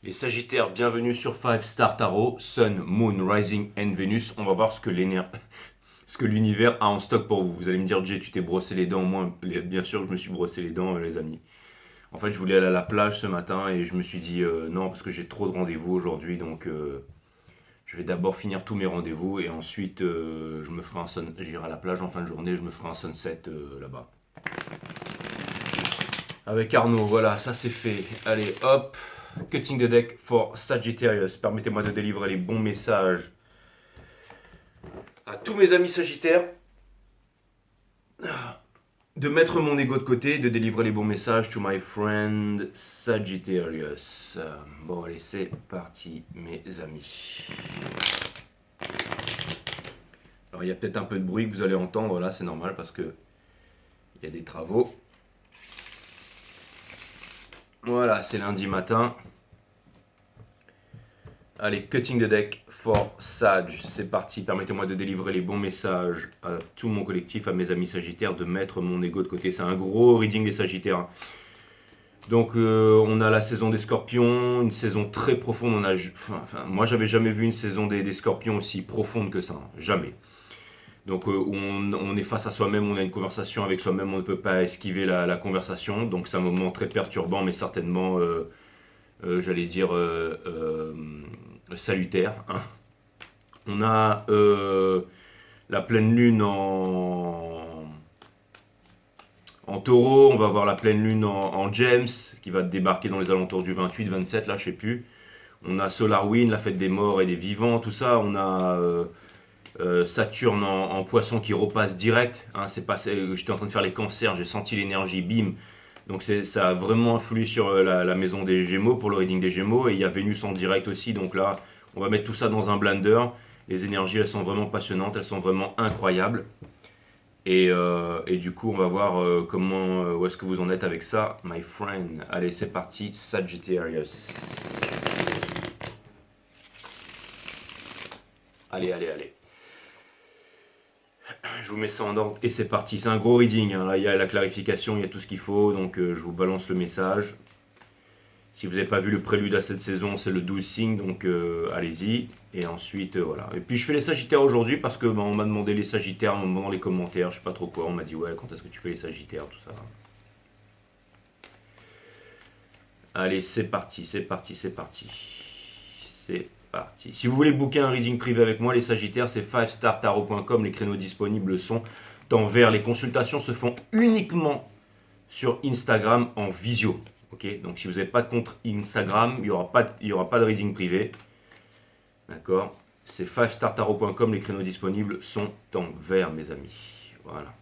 Les Sagittaires, bienvenue sur 5 Star Tarot, Sun, Moon, Rising and Venus. On va voir ce que l'univers a en stock pour vous. Vous allez me dire, Jay, tu t'es brossé les dents. Moi, bien sûr que je me suis brossé les dents, les amis. En fait, je voulais aller à la plage ce matin et je me suis dit non, parce que j'ai trop de rendez-vous aujourd'hui. Donc, je vais d'abord finir tous mes rendez-vous et ensuite, j'irai à la plage en fin de journée. Je me ferai un sunset là-bas. Avec Arnaud, voilà, ça c'est fait. Allez, hop. Cutting the deck for Sagittarius. Permettez-moi de délivrer les bons messages à tous mes amis Sagittaires. De mettre mon ego de côté, de délivrer les bons messages to my friend Sagittarius. Bon, allez, c'est parti, mes amis. Alors, il y a peut-être un peu de bruit que vous allez entendre là, c'est normal parce que il y a des travaux. Voilà, c'est lundi matin. Allez, cutting the deck for Sag. C'est parti. Permettez-moi de délivrer les bons messages à tout mon collectif, à mes amis Sagittaires, de mettre mon ego de côté. C'est un gros reading des Sagittaires. Donc, on a la saison des Scorpions, une saison très profonde. Moi, j'avais jamais vu une saison des Scorpions aussi profonde que ça. Jamais. Donc on est face à soi-même, on a une conversation avec soi-même, on ne peut pas esquiver la conversation. Donc c'est un moment très perturbant, mais certainement, j'allais dire, salutaire. Hein. On a la pleine lune en taureau, on va avoir la pleine lune en James, qui va débarquer dans les alentours du 28-27, là je sais plus. On a Solarwind, la fête des morts et des vivants, tout ça. On a... Saturne en poisson qui repasse direct. Hein, j'étais en train de faire les cancers, j'ai senti l'énergie, bim. Donc ça a vraiment influé sur la maison des Gémeaux pour le reading des Gémeaux. Et il y a Vénus en direct aussi. Donc là, on va mettre tout ça dans un blender. Les énergies, elles sont vraiment passionnantes, elles sont vraiment incroyables. Et du coup, on va voir où est-ce que vous en êtes avec ça, my friend. Allez, c'est parti, Sagittarius. Allez, allez, allez. Je vous mets ça en ordre et c'est parti. C'est un gros reading. Hein. Là, il y a la clarification, il y a tout ce qu'il faut. Donc, je vous balance le message. Si vous n'avez pas vu le prélude à cette saison, c'est le 12 signes. Donc, allez-y. Et ensuite, voilà. Et puis, je fais les Sagittaires aujourd'hui parce que on m'a demandé les Sagittaires dans les commentaires. Je sais pas trop quoi. On m'a dit, ouais, quand est-ce que tu fais les Sagittaires, tout ça. Allez, c'est parti, c'est parti, c'est parti. C'est parti. Si vous voulez booker un reading privé avec moi, les Sagittaires, c'est 5startarot.com. Les créneaux disponibles sont en vert. Les consultations se font uniquement sur Instagram en visio. Ok, donc si vous n'avez pas de compte Instagram, il n'y aura pas de reading privé. D'accord. C'est 5startarot.com. Les créneaux disponibles sont en vert, mes amis. Voilà.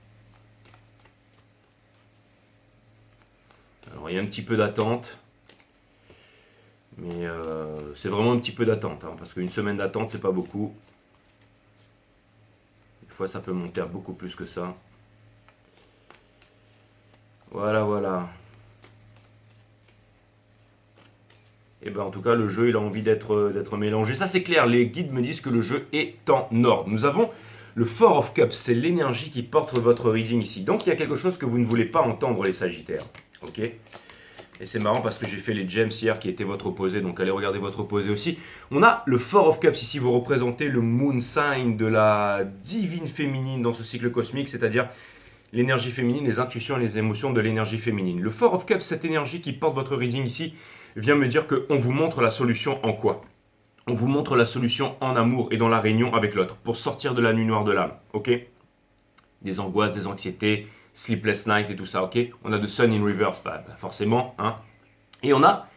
Alors, il y a un petit peu d'attente. Mais c'est vraiment un petit peu d'attente, hein, parce qu'une semaine d'attente, c'est pas beaucoup. Des fois, ça peut monter à beaucoup plus que ça. Voilà, voilà. Et ben en tout cas, le jeu, il a envie d'être mélangé. Ça, c'est clair. Les guides me disent que le jeu est en ordre. Nous avons le Four of Cups. C'est l'énergie qui porte votre reading ici. Donc, il y a quelque chose que vous ne voulez pas entendre, les Sagittaires. Ok ? Et c'est marrant parce que j'ai fait les gems hier qui étaient votre opposé, donc allez regarder votre opposé aussi. On a le Four of Cups ici, vous représentez le moon sign de la divine féminine dans ce cycle cosmique, c'est-à-dire l'énergie féminine, les intuitions et les émotions de l'énergie féminine. Le Four of Cups, cette énergie qui porte votre reading ici, vient me dire qu'on vous montre la solution en quoi ? On vous montre la solution en amour et dans la réunion avec l'autre, pour sortir de la nuit noire de l'âme, ok ? Des angoisses, des anxiétés, Sleepless Night et tout ça, ok. On a The Sun in Reverse, forcément, hein. Et on a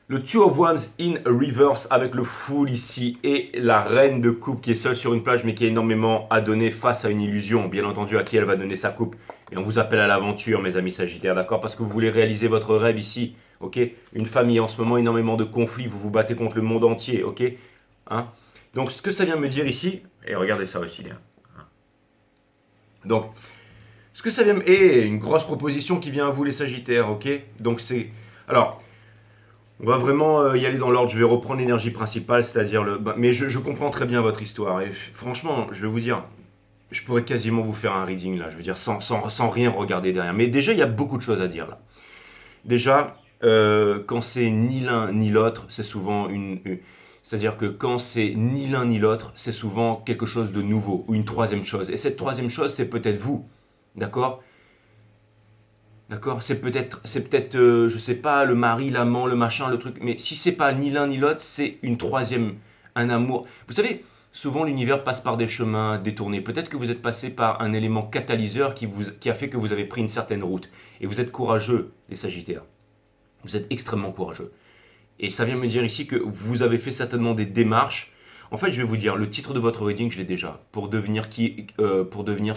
le Two of Wands in Reverse avec le Fool ici et la Reine de Coupe qui est seule sur une plage mais qui a énormément à donner face à une illusion, bien entendu à qui elle va donner sa coupe. Et on vous appelle à l'aventure, mes amis Sagittaires, d'accord, parce que vous voulez réaliser votre rêve ici, ok. Une famille en ce moment, énormément de conflits, vous vous battez contre le monde entier, ok, hein. Donc ce que ça vient me dire ici, et regardez ça aussi, hein. Donc ce que ça vient et une grosse proposition qui vient à vous les Sagittaires, ok. Donc c'est... Alors, on va vraiment y aller dans l'ordre, je vais reprendre l'énergie principale, c'est-à-dire le... Mais je comprends très bien votre histoire, et franchement, je vais vous dire, je pourrais quasiment vous faire un reading là, je veux dire, sans rien regarder derrière. Mais déjà, il y a beaucoup de choses à dire là. Déjà, Quand c'est ni l'un ni l'autre, c'est souvent c'est-à-dire que quand c'est ni l'un ni l'autre, c'est souvent quelque chose de nouveau ou une troisième chose. Et cette troisième chose, c'est peut-être vous. D'accord? D'accord? C'est peut-être, je sais pas, le mari, l'amant, le machin, le truc. Mais si c'est pas ni l'un ni l'autre, c'est une troisième, un amour. Vous savez, souvent l'univers passe par des chemins détournés. Peut-être que vous êtes passé par un élément catalyseur qui a fait que vous avez pris une certaine route. Et vous êtes courageux, les Sagittaires. Vous êtes extrêmement courageux. Et ça vient me dire ici que vous avez fait certainement des démarches. En fait, je vais vous dire, le titre de votre reading, je l'ai déjà. Pour devenir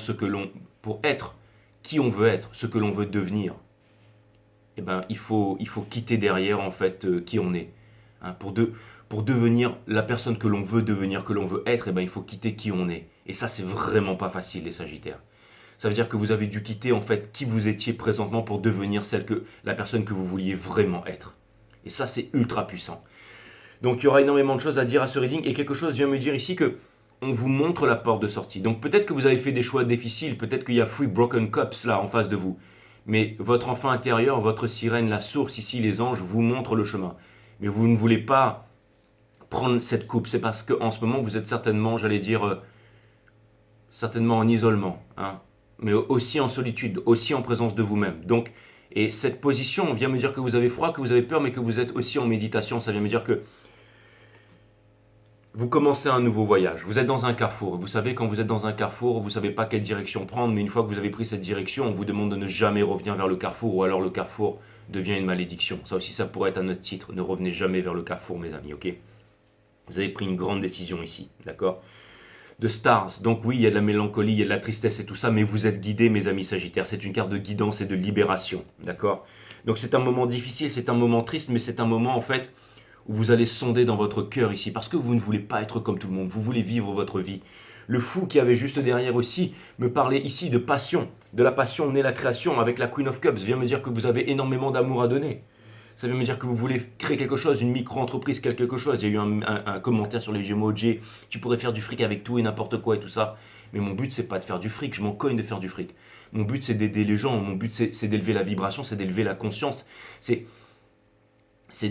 ce que l'on, pour être qui on veut être, ce que l'on veut devenir. Eh ben, il faut quitter derrière en fait qui on est. Hein, pour devenir la personne que l'on veut devenir, que l'on veut être, eh ben, il faut quitter qui on est. Et ça, c'est vraiment pas facile, les Sagittaires. Ça veut dire que vous avez dû quitter en fait qui vous étiez présentement pour devenir la personne que vous vouliez vraiment être. Et ça, c'est ultra puissant. Donc il y aura énormément de choses à dire à ce reading et quelque chose vient me dire ici que on vous montre la porte de sortie. Donc peut-être que vous avez fait des choix difficiles, peut-être qu'il y a Three Broken Cups là en face de vous. Mais votre enfant intérieur, votre sirène, la source ici, les anges vous montrent le chemin. Mais vous ne voulez pas prendre cette coupe. C'est parce qu'en ce moment vous êtes certainement, j'allais dire, certainement en isolement. Hein, mais aussi en solitude, aussi en présence de vous-même. Donc, et cette position vient me dire que vous avez froid, que vous avez peur, mais que vous êtes aussi en méditation. Ça vient me dire que vous commencez un nouveau voyage. Vous êtes dans un carrefour. Vous savez, quand vous êtes dans un carrefour, vous ne savez pas quelle direction prendre, mais une fois que vous avez pris cette direction, on vous demande de ne jamais revenir vers le carrefour, ou alors le carrefour devient une malédiction. Ça aussi, ça pourrait être à notre titre. Ne revenez jamais vers le carrefour, mes amis, ok? Vous avez pris une grande décision ici, d'accord? De Stars. Donc oui, il y a de la mélancolie, il y a de la tristesse et tout ça, mais vous êtes guidés, mes amis Sagittaires. C'est une carte de guidance et de libération, d'accord? Donc c'est un moment difficile, c'est un moment triste, mais c'est un moment en fait où vous allez sonder dans votre cœur ici, parce que vous ne voulez pas être comme tout le monde, vous voulez vivre votre vie. Le fou qui avait juste derrière aussi me parlait ici de passion, de la passion née la création avec la Queen of Cups, vient me dire que vous avez énormément d'amour à donner. Ça veut me dire que vous voulez créer quelque chose, une micro-entreprise, quelque chose. Il y a eu un commentaire sur les Gémeaux, J, tu pourrais faire du fric avec tout et n'importe quoi et tout ça. Mais mon but, c'est pas de faire du fric, je m'en cogne de faire du fric. Mon but, c'est d'aider les gens, mon but, c'est d'élever la vibration, c'est d'élever la conscience. C'est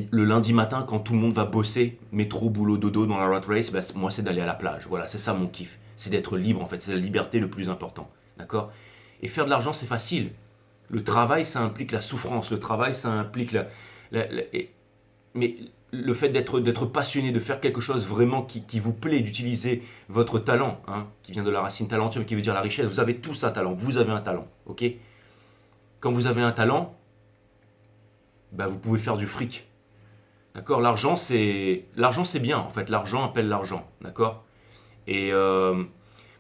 le lundi matin quand tout le monde va bosser, métro, boulot, dodo dans la rat race, ben, moi c'est d'aller à la plage. Voilà, c'est ça mon kiff. C'est d'être libre en fait, c'est la liberté le plus important. D'accord? Et faire de l'argent c'est facile. Le travail ça implique la souffrance, le travail ça implique mais le fait d'être passionné, de faire quelque chose vraiment qui vous plaît, d'utiliser votre talent, hein, qui vient de la racine talentueux, qui veut dire la richesse, vous avez tous un talent, vous avez un talent, ok? Quand vous avez un talent, bah, vous pouvez faire du fric. D'accord? L'argent c'est bien en fait. L'argent appelle l'argent. D'accord? Et vous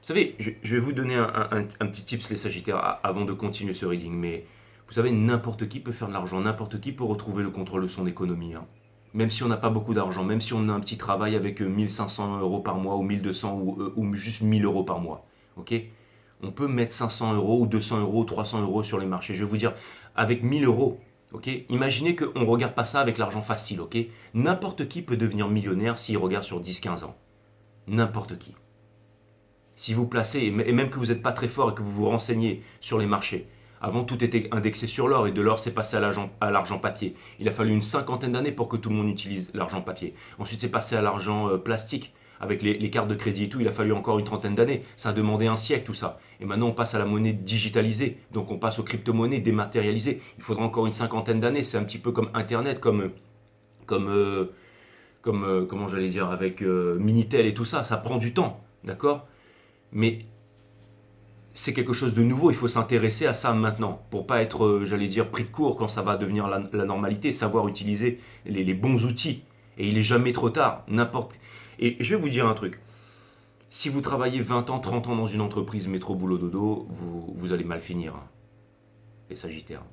savez, je vais vous donner un petit tips les Sagittaires avant de continuer ce reading. Mais vous savez, n'importe qui peut faire de l'argent. N'importe qui peut retrouver le contrôle de son économie. Hein. Même si on n'a pas beaucoup d'argent, même si on a un petit travail avec 1500 euros par mois ou 1200 ou juste 1000 euros par mois. Ok? On peut mettre 500 euros ou 200 euros ou 300 euros sur les marchés. Je vais vous dire, avec 1000 euros, ok, imaginez qu'on ne regarde pas ça avec l'argent facile, ok? N'importe qui peut devenir millionnaire s'il regarde sur 10-15 ans. N'importe qui. Si vous placez, et même que vous n'êtes pas très fort et que vous vous renseignez sur les marchés, avant tout était indexé sur l'or et de l'or c'est passé à l'argent papier. Il a fallu une cinquantaine d'années pour que tout le monde utilise l'argent papier. Ensuite c'est passé à l'argent plastique avec les cartes de crédit et tout. Il a fallu encore une trentaine d'années. Ça a demandé un siècle tout ça. Et maintenant on passe à la monnaie digitalisée. Donc on passe aux crypto-monnaies dématérialisées. Il faudra encore une cinquantaine d'années. C'est un petit peu comme Internet, comment j'allais dire, avec Minitel et tout ça. Ça prend du temps, d'accord? Mais c'est quelque chose de nouveau, il faut s'intéresser à ça maintenant, pour pas être, j'allais dire, pris de court quand ça va devenir la normalité, savoir utiliser les bons outils. Et il est jamais trop tard, n'importe. Et je vais vous dire un truc, si vous travaillez 20 ans, 30 ans dans une entreprise métro boulot dodo, vous allez mal finir, hein, les Sagittaires.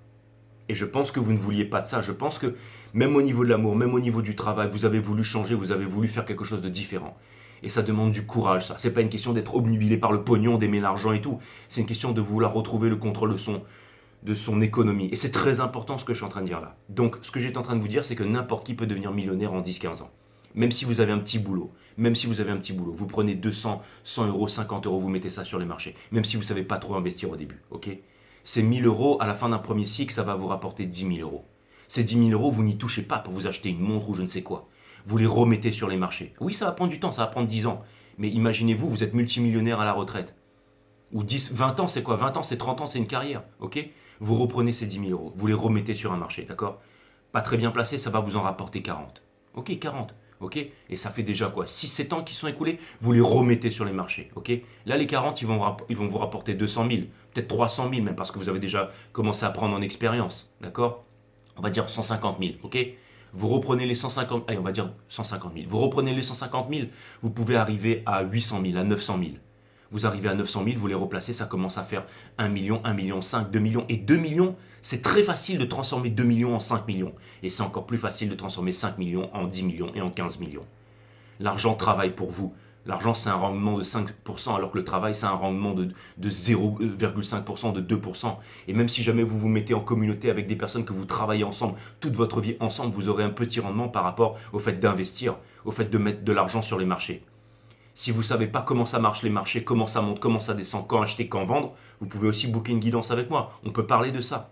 Et je pense que vous ne vouliez pas de ça, je pense que même au niveau de l'amour, même au niveau du travail, vous avez voulu changer, vous avez voulu faire quelque chose de différent. Et ça demande du courage, ça. C'est pas une question d'être obnubilé par le pognon, d'aimer l'argent et tout. C'est une question de vouloir retrouver le contrôle de son économie. Et c'est très important ce que je suis en train de dire là. Donc, ce que j'étais en train de vous dire, c'est que n'importe qui peut devenir millionnaire en 10-15 ans. Même si vous avez un petit boulot. Même si vous avez un petit boulot. Vous prenez 200, 100 euros, 50 euros, vous mettez ça sur les marchés. Même si vous ne savez pas trop investir au début. Ok? Ces 1000 euros, à la fin d'un premier cycle, ça va vous rapporter 10 000 euros. Ces 10 000 euros, vous n'y touchez pas pour vous acheter une montre ou je ne sais quoi. Vous les remettez sur les marchés. Oui, ça va prendre du temps, ça va prendre 10 ans. Mais imaginez-vous, vous êtes multimillionnaire à la retraite. Ou 10, 20 ans, c'est quoi? 20 ans, c'est 30 ans, c'est une carrière. Ok? Vous reprenez ces 10 000 euros, vous les remettez sur un marché, d'accord? Pas très bien placé, ça va vous en rapporter 40. Ok, 40. Ok? Et ça fait déjà quoi? 6-7 ans qui sont écoulés, vous les remettez sur les marchés. Ok? Là, les 40, ils vont vous rapporter 200 000, peut-être 300 000 même, parce que vous avez déjà commencé à prendre en expérience. D'accord? On va dire 150 000. Ok? Vous reprenez les 150 000, allez, on va dire 150 000. Vous reprenez les 150 000, vous pouvez arriver à 800 000, à 900 000. Vous arrivez à 900 000, vous les replacez, ça commence à faire 1 million, 1 million 5, 2 millions. Et 2 millions, c'est très facile de transformer 2 millions en 5 millions. Et c'est encore plus facile de transformer 5 millions en 10 millions et en 15 millions. L'argent travaille pour vous. L'argent, c'est un rendement de 5%, alors que le travail, c'est un rendement de 0,5%, de 2%. Et même si jamais vous vous mettez en communauté avec des personnes que vous travaillez ensemble, toute votre vie ensemble, vous aurez un petit rendement par rapport au fait d'investir, au fait de mettre de l'argent sur les marchés. Si vous ne savez pas comment ça marche les marchés, comment ça monte, comment ça descend, quand acheter, quand vendre, vous pouvez aussi booker une guidance avec moi. On peut parler de ça.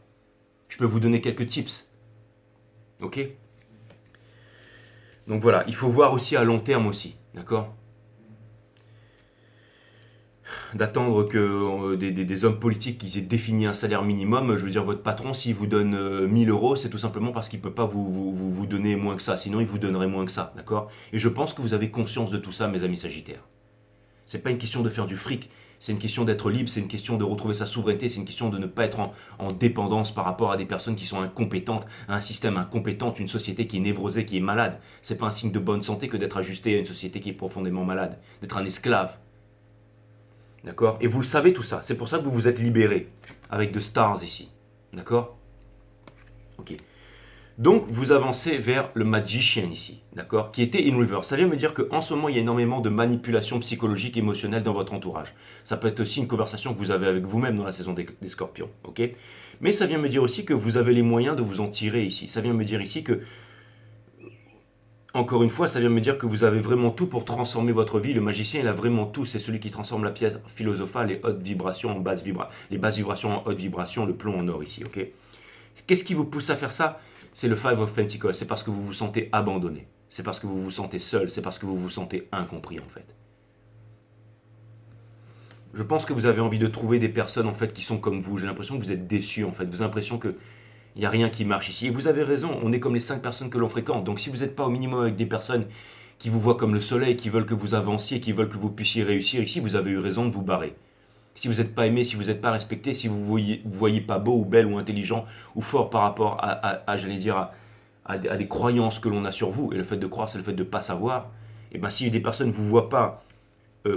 Je peux vous donner quelques tips. Ok? Donc voilà, il faut voir aussi à long terme aussi. D'accord? D'attendre que des hommes politiques qui aient défini un salaire minimum, je veux dire, votre patron, s'il vous donne 1000 euros, c'est tout simplement parce qu'il ne peut pas vous donner moins que ça. Sinon, il vous donnerait moins que ça. D'accord? Et je pense que vous avez conscience de tout ça, mes amis sagittaires. C'est pas une question de faire du fric, c'est une question d'être libre, c'est une question de retrouver sa souveraineté, c'est une question de ne pas être en dépendance par rapport à des personnes qui sont incompétentes, à un système incompétent, une société qui est névrosée, qui est malade. C'est pas un signe de bonne santé que d'être ajusté à une société qui est profondément malade, d'être un esclave. D'accord? Et vous le savez tout ça, c'est pour ça que vous vous êtes libéré, avec de stars ici. D'accord? Ok. Donc vous avancez vers le magicien ici, d'accord, qui était in reverse. Ça vient me dire qu'en ce moment, il y a énormément de manipulation psychologique, émotionnelle dans votre entourage. Ça peut être aussi une conversation que vous avez avec vous-même dans la saison des scorpions, ok? Mais ça vient me dire aussi que vous avez les moyens de vous en tirer ici. Ça vient me dire ici que, encore une fois, ça vient me dire que vous avez vraiment tout pour transformer votre vie. Le magicien, il a vraiment tout. C'est celui qui transforme la pièce philosophale, les hautes vibrations en basses vibrations, les basses vibrations en hautes vibrations, le plomb en or ici, ok? Qu'est-ce qui vous pousse à faire ça? C'est le Five of Pentacles. C'est parce que vous vous sentez abandonné. C'est parce que vous vous sentez seul. C'est parce que vous vous sentez incompris, en fait. Je pense que vous avez envie de trouver des personnes, en fait, qui sont comme vous. J'ai l'impression que vous êtes déçus, en fait. Vous avez l'impression qu'il n'y a rien qui marche ici. Et vous avez raison. On est comme les 5 personnes que l'on fréquente. Donc, si vous n'êtes pas au minimum avec des personnes qui vous voient comme le soleil, qui veulent que vous avanciez, qui veulent que vous puissiez réussir ici, vous avez eu raison de vous barrer. Si vous n'êtes pas aimé, si vous n'êtes pas respecté, si vous ne voyez pas beau ou belle ou intelligent ou fort par rapport j'allais dire, à des croyances que l'on a sur vous, et le fait de croire, c'est le fait de ne pas savoir, et bien si des personnes ne vous voient pas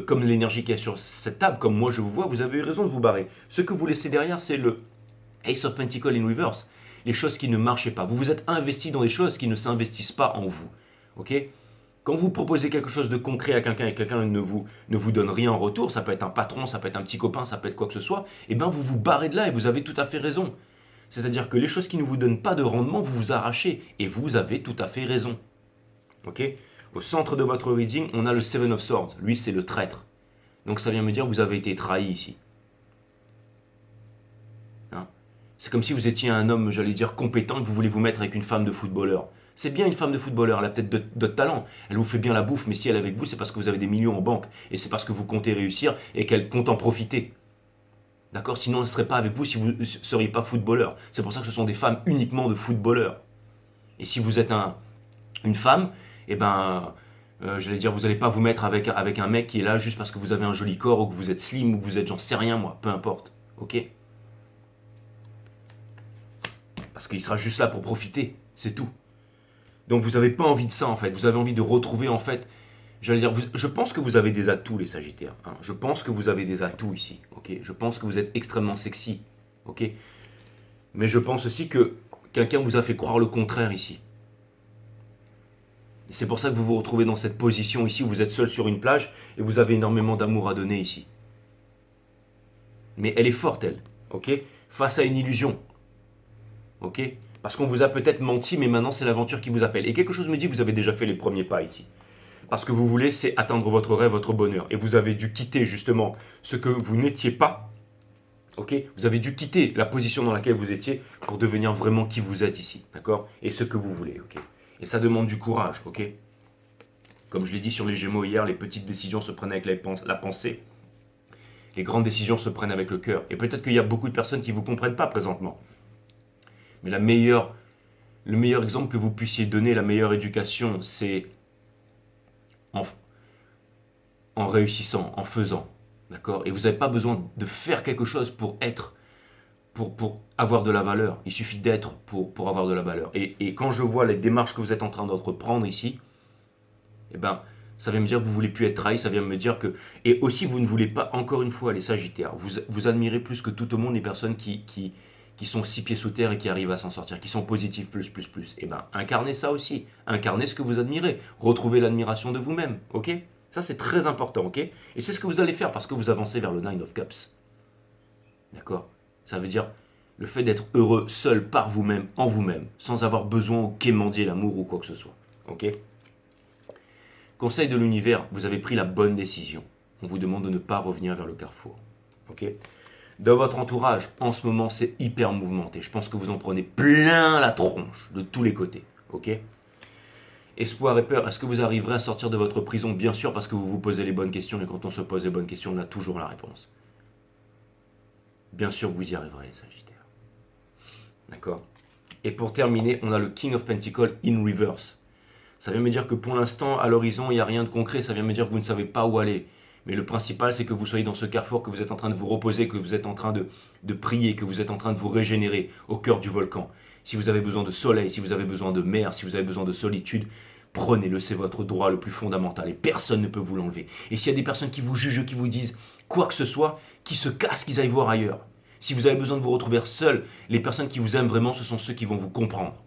comme l'énergie qui est sur cette table, comme moi je vous vois, vous avez eu raison de vous barrer. Ce que vous laissez derrière, c'est le Ace of Pentacles in reverse, les choses qui ne marchaient pas. Vous vous êtes investi dans des choses qui ne s'investissent pas en vous. Ok? Quand vous proposez quelque chose de concret à quelqu'un et quelqu'un ne vous donne rien en retour, ça peut être un patron, ça peut être un petit copain, ça peut être quoi que ce soit, et bien vous vous barrez de là et vous avez tout à fait raison. C'est-à-dire que les choses qui ne vous donnent pas de rendement, vous vous arrachez et vous avez tout à fait raison. Ok? Au centre de votre reading, on a le Seven of Swords. Lui, c'est le traître. Donc ça vient me dire que vous avez été trahi ici. Hein? C'est comme si vous étiez un homme, j'allais dire, compétent et que vous voulez vous mettre avec une femme de footballeur. C'est bien une femme de footballeur, elle a peut-être de talent, elle vous fait bien la bouffe, mais si elle est avec vous, c'est parce que vous avez des millions en banque, et c'est parce que vous comptez réussir et qu'elle compte en profiter. D'accord? Sinon, elle ne serait pas avec vous si vous ne seriez pas footballeur. C'est pour ça que ce sont des femmes uniquement de footballeurs. Et si vous êtes une femme, eh ben, j'allais dire, vous n'allez pas vous mettre avec un mec qui est là juste parce que vous avez un joli corps, ou que vous êtes slim, ou que vous êtes, j'en sais rien moi, peu importe. Ok? Parce qu'il sera juste là pour profiter, c'est tout. Donc vous n'avez pas envie de ça en fait, vous avez envie de retrouver en fait, j'allais dire, je pense que vous avez des atouts les Sagittaires, hein. Je pense que vous avez des atouts ici, ok. Je pense que vous êtes extrêmement sexy, ok. Mais je pense aussi que quelqu'un vous a fait croire le contraire ici. Et c'est pour ça que vous vous retrouvez dans cette position ici où vous êtes seul sur une plage et vous avez énormément d'amour à donner ici. Mais elle est forte elle, ok, face à une illusion, ok. Parce qu'on vous a peut-être menti, mais maintenant c'est l'aventure qui vous appelle. Et quelque chose me dit que vous avez déjà fait les premiers pas ici. Parce que vous voulez, c'est atteindre votre rêve, votre bonheur. Et vous avez dû quitter justement ce que vous n'étiez pas Ok, vous avez dû quitter la position dans laquelle vous étiez pour devenir vraiment qui vous êtes ici, d'accord? Et ce que vous voulez, ok? Et ça demande du courage, ok? Comme je l'ai dit sur les Gémeaux hier, les petites décisions se prennent avec la pensée, les grandes décisions se prennent avec le cœur. Et peut-être qu'il y a beaucoup de personnes qui ne vous comprennent pas présentement. Mais le meilleur exemple que vous puissiez donner, la meilleure éducation, c'est en, en réussissant, en faisant, d'accord? Et vous n'avez pas besoin de faire quelque chose pour être pour avoir de la valeur. Il suffit d'être pour avoir de la valeur. Et quand je vois les démarches que vous êtes en train d'entreprendre ici, eh ben, ça vient me dire que vous ne voulez plus être trahi, ça vient me dire que... Et aussi, vous ne voulez pas, encore une fois, les Sagittaires, vous admirez plus que tout au monde les personnes qui sont 6 pieds sous terre et qui arrivent à s'en sortir, qui sont positives plus, plus, plus. Eh ben, incarnez ça aussi. Incarnez ce que vous admirez. Retrouvez l'admiration de vous-même, ok? Ça, c'est très important, ok? Et c'est ce que vous allez faire parce que vous avancez vers le Nine of Cups. D'accord? Ça veut dire le fait d'être heureux seul par vous-même, en vous-même, sans avoir besoin ou quémander l'amour ou quoi que ce soit. Ok? Conseil de l'univers, vous avez pris la bonne décision. On vous demande de ne pas revenir vers le carrefour. Ok? Dans votre entourage, en ce moment, c'est hyper mouvementé. Je pense que vous en prenez plein la tronche de tous les côtés. Ok? Espoir et peur, est-ce que vous arriverez à sortir de votre prison? Bien sûr, parce que vous vous posez les bonnes questions, et quand on se pose les bonnes questions, on a toujours la réponse. Bien sûr, vous y arriverez, les Sagittaires. D'accord? Et pour terminer, on a le King of Pentacles in reverse. Ça vient me dire que pour l'instant, à l'horizon, il n'y a rien de concret. Ça vient me dire que vous ne savez pas où aller. Mais le principal, c'est que vous soyez dans ce carrefour, que vous êtes en train de vous reposer, que vous êtes en train de prier, que vous êtes en train de vous régénérer au cœur du volcan. Si vous avez besoin de soleil, si vous avez besoin de mer, si vous avez besoin de solitude, prenez-le, c'est votre droit le plus fondamental et personne ne peut vous l'enlever. Et s'il y a des personnes qui vous jugent, qui vous disent quoi que ce soit, qui se cassent, qu'ils aillent voir ailleurs. Si vous avez besoin de vous retrouver seul, les personnes qui vous aiment vraiment, ce sont ceux qui vont vous comprendre.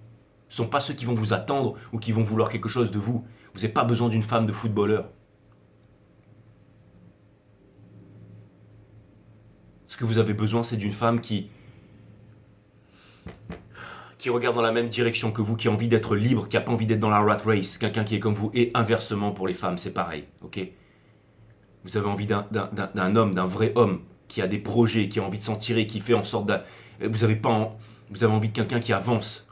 Ce ne sont pas ceux qui vont vous attendre ou qui vont vouloir quelque chose de vous. Vous n'avez pas besoin d'une femme de footballeur. Ce que vous avez besoin, c'est d'une femme qui regarde dans la même direction que vous, qui a envie d'être libre, qui n'a pas envie d'être dans la rat race, quelqu'un qui est comme vous. Et inversement pour les femmes, c'est pareil. Ok? Vous avez envie d'un homme, d'un vrai homme, qui a des projets, qui a envie de s'en tirer, qui fait en sorte de... Vous avez envie de quelqu'un qui avance.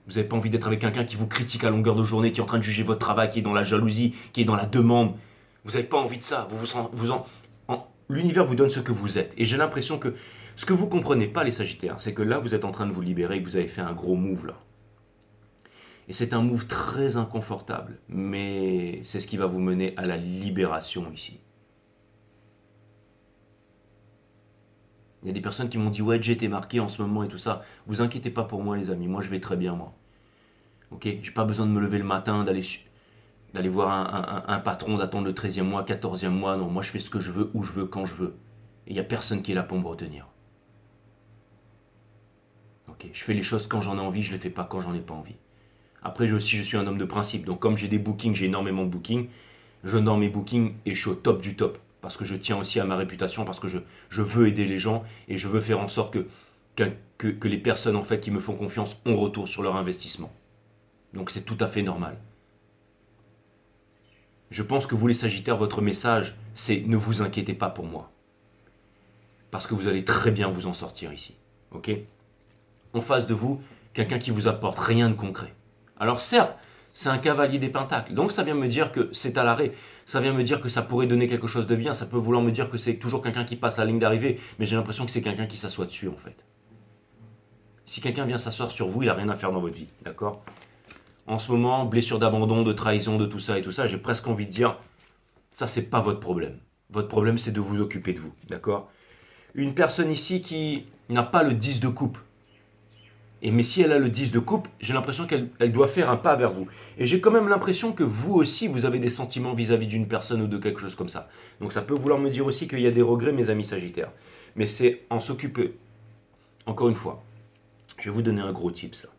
Vous n'avez pas envie d'être avec quelqu'un qui vous critique à longueur de journée, qui est en train de juger votre travail, qui est dans la jalousie, qui est dans la demande. Vous n'avez pas envie de ça. L'univers vous donne ce que vous êtes. Et j'ai l'impression que ce que vous ne comprenez pas, les Sagittaires, c'est que là, vous êtes en train de vous libérer, que vous avez fait un gros move là. Et c'est un move très inconfortable, mais c'est ce qui va vous mener à la libération ici. Il y a des personnes qui m'ont dit ouais, j'ai été marqué en ce moment et tout ça. Vous inquiétez pas pour moi, les amis. Moi, je vais très bien, moi. Ok, j'ai pas besoin de me lever le matin, d'aller voir un patron, d'attendre le 13e mois, 14e mois. Non, moi, je fais ce que je veux, où je veux, quand je veux. Et il n'y a personne qui est là pour me retenir. Ok, je fais les choses quand j'en ai envie, je les fais pas quand j'en ai pas envie. Après, je suis un homme de principe. Donc, comme j'ai des bookings, j'ai énormément de bookings. Je donne mes bookings et je suis au top du top. Parce que je tiens aussi à ma réputation, parce que je veux aider les gens et je veux faire en sorte que les personnes en fait qui me font confiance ont retour sur leur investissement. Donc c'est tout à fait normal. Je pense que vous les Sagittaires, votre message, c'est ne vous inquiétez pas pour moi. Parce que vous allez très bien vous en sortir ici. Ok? En face de vous, quelqu'un qui vous apporte rien de concret. Alors certes, c'est un cavalier des pentacles. Donc ça vient me dire que c'est à l'arrêt. Ça vient me dire que ça pourrait donner quelque chose de bien. Ça peut vouloir me dire que c'est toujours quelqu'un qui passe la ligne d'arrivée. Mais j'ai l'impression que c'est quelqu'un qui s'assoit dessus en fait. Si quelqu'un vient s'asseoir sur vous, il n'a rien à faire dans votre vie. D'accord? En ce moment, blessure d'abandon, de trahison, de tout ça et tout ça, j'ai presque envie de dire, ça c'est pas votre problème. Votre problème c'est de vous occuper de vous. D'accord? Une personne ici qui n'a pas le 10 de coupe. Mais si elle a le 10 de coupe, j'ai l'impression qu'elle doit faire un pas vers vous. Et j'ai quand même l'impression que vous aussi, vous avez des sentiments vis-à-vis d'une personne ou de quelque chose comme ça. Donc ça peut vouloir me dire aussi qu'il y a des regrets, mes amis Sagittaires. Mais c'est en s'occuper. Encore une fois, je vais vous donner un gros tips là.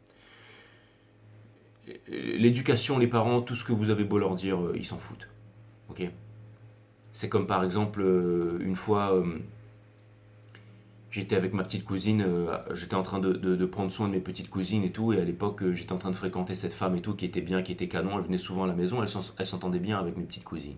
L'éducation, les parents, tout ce que vous avez beau leur dire, ils s'en foutent. Ok? C'est comme par exemple, une fois... j'étais avec ma petite cousine, j'étais en train de prendre soin de mes petites cousines et tout, et à l'époque j'étais en train de fréquenter cette femme et tout, qui était bien, qui était canon, elle venait souvent à la maison, elle s'entendait bien avec mes petites cousines.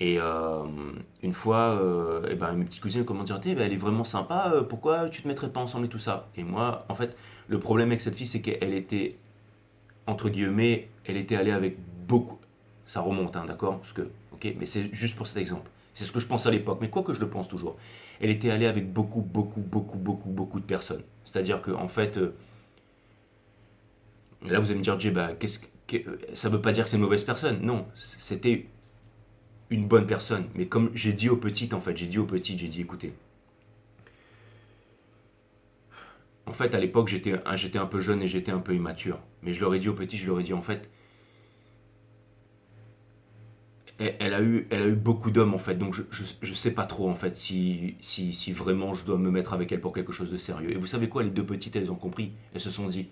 Et une fois, eh ben, mes petites cousines comment dire, elle est vraiment sympa, pourquoi tu te mettrais pas ensemble et tout ça? Et moi, en fait, le problème avec cette fille, c'est qu'elle était, entre guillemets, elle était allée avec beaucoup. Ça remonte, hein, d'accord? Parce que, ok, mais c'est juste pour cet exemple. C'est ce que je pense à l'époque, mais quoi que je le pense toujours. Elle était allée avec beaucoup de personnes. C'est-à-dire que, en fait, là vous allez me dire, Jay, bah, ça veut pas dire que c'est une mauvaise personne. Non, c'était une bonne personne. Mais comme j'ai dit aux petites, en fait, j'ai dit, écoutez, en fait, à l'époque, j'étais un peu jeune et j'étais un peu immature. Mais je leur ai dit aux petites, je leur ai dit, en fait, elle a eu beaucoup d'hommes en fait, donc je sais pas trop en fait si vraiment je dois me mettre avec elle pour quelque chose de sérieux. Et vous savez quoi, les deux petites, elles ont compris. Elles se sont dit,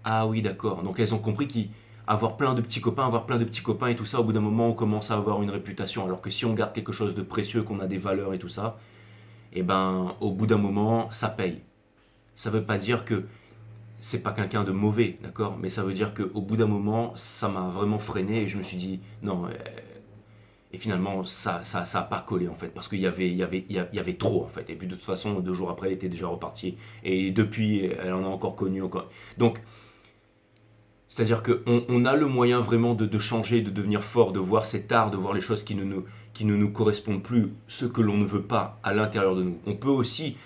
ah oui, d'accord. Donc elles ont compris qu'avoir plein de petits copains, avoir plein de petits copains et tout ça, au bout d'un moment, on commence à avoir une réputation. Alors que si on garde quelque chose de précieux, qu'on a des valeurs et tout ça, et ben au bout d'un moment, ça paye. Ça veut pas dire que c'est pas quelqu'un de mauvais, d'accord, mais ça veut dire qu'au bout d'un moment, ça m'a vraiment freiné et je me suis dit, non, et finalement, ça a pas collé en fait, parce qu'il y avait trop en fait. Et puis de toute façon, 2 jours après, elle était déjà repartie. Et depuis, elle en a encore connu encore. Donc, c'est-à-dire qu'on a le moyen vraiment de changer, de devenir fort, de voir cet art, de voir les choses qui ne nous correspondent plus, ce que l'on ne veut pas à l'intérieur de nous. On peut aussi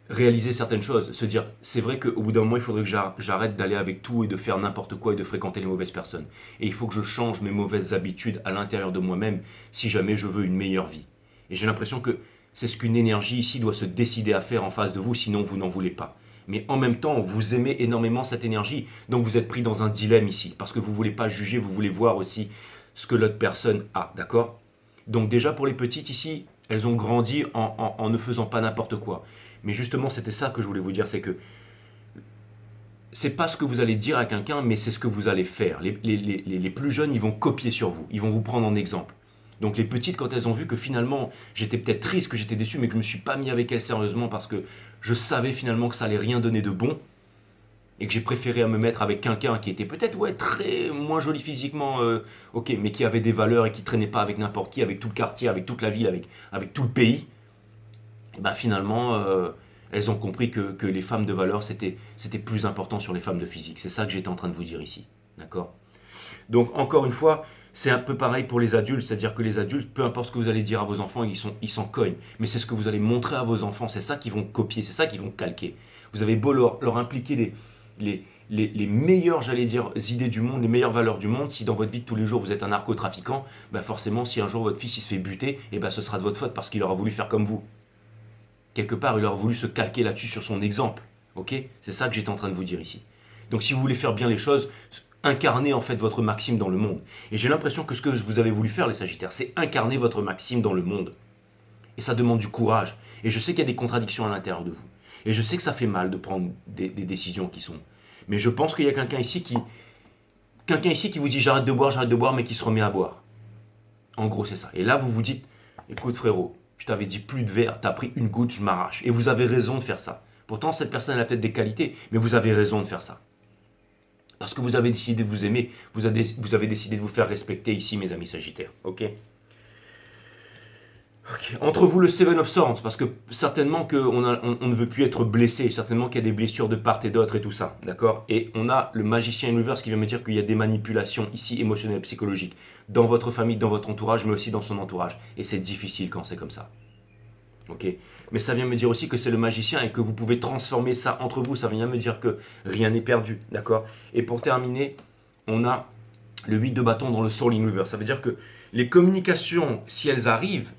réaliser certaines choses, se dire, c'est vrai qu'au bout d'un moment, il faudrait que j'arrête d'aller avec tout et de faire n'importe quoi et de fréquenter les mauvaises personnes. Et il faut que je change mes mauvaises habitudes à l'intérieur de moi-même si jamais je veux une meilleure vie. Et j'ai l'impression que c'est ce qu'une énergie ici doit se décider à faire en face de vous, sinon vous n'en voulez pas. Mais en même temps, vous aimez énormément cette énergie, donc vous êtes pris dans un dilemme ici, parce que vous ne voulez pas juger, vous voulez voir aussi ce que l'autre personne a, d'accord? Donc déjà pour les petites ici, elles ont grandi en ne faisant pas n'importe quoi. Mais justement, c'était ça que je voulais vous dire, c'est que c'est pas ce que vous allez dire à quelqu'un, mais c'est ce que vous allez faire. Les plus jeunes, ils vont copier sur vous, ils vont vous prendre en exemple. Donc les petites, quand elles ont vu que finalement j'étais peut-être triste, que j'étais déçu, mais que je me suis pas mis avec elles sérieusement parce que je savais finalement que ça allait rien donner de bon, et que j'ai préféré à me mettre avec quelqu'un qui était peut-être ouais très moins joli physiquement, ok, mais qui avait des valeurs et qui traînait pas avec n'importe qui, avec tout le quartier, avec toute la ville, avec tout le pays, et ben finalement, elles ont compris que les femmes de valeur, c'était plus important sur les femmes de physique. C'est ça que j'étais en train de vous dire ici. D'accord? Donc, encore une fois, c'est un peu pareil pour les adultes, c'est-à-dire que les adultes, peu importe ce que vous allez dire à vos enfants, ils s'en cognent. Mais c'est ce que vous allez montrer à vos enfants, c'est ça qu'ils vont copier, c'est ça qu'ils vont calquer. Vous avez beau leur impliquer les meilleures, j'allais dire, idées du monde, les meilleures valeurs du monde, si dans votre vie de tous les jours vous êtes un narcotrafiquant, ben forcément, si un jour votre fils il se fait buter, et ben ce sera de votre faute parce qu'il aura voulu faire comme vous. Quelque part, il aura voulu se calquer là-dessus sur son exemple. Ok? C'est ça que j'étais en train de vous dire ici. Donc si vous voulez faire bien les choses, incarnez en fait votre maxime dans le monde. Et j'ai l'impression que ce que vous avez voulu faire, les Sagittaires, c'est incarner votre maxime dans le monde. Et ça demande du courage. Et je sais qu'il y a des contradictions à l'intérieur de vous. Et je sais que ça fait mal de prendre des décisions qui sont. Mais je pense qu'il y a quelqu'un ici qui vous dit j'arrête de boire, mais qui se remet à boire. En gros, c'est ça. Et là, vous vous dites, écoute frérot, je t'avais dit plus de verre, t'as pris une goutte, je m'arrache. Et vous avez raison de faire ça. Pourtant, cette personne elle a peut-être des qualités, mais vous avez raison de faire ça. Parce que vous avez décidé de vous aimer, vous avez décidé de vous faire respecter ici, mes amis Sagittaires. Ok? Ok. Entre vous, le Seven of Swords, parce que certainement on ne veut plus être blessé, certainement qu'il y a des blessures de part et d'autre et tout ça, d'accord? Et on a le magicien Universe qui vient me dire qu'il y a des manipulations ici émotionnelles, psychologiques, dans votre famille, dans votre entourage, mais aussi dans son entourage. Et c'est difficile quand c'est comme ça. Ok? Mais ça vient me dire aussi que c'est le magicien et que vous pouvez transformer ça entre vous, ça vient me dire que rien n'est perdu, d'accord? Et pour terminer, on a le 8 de bâton dans le Soul Universe. Ça veut dire que les communications, si elles arrivent,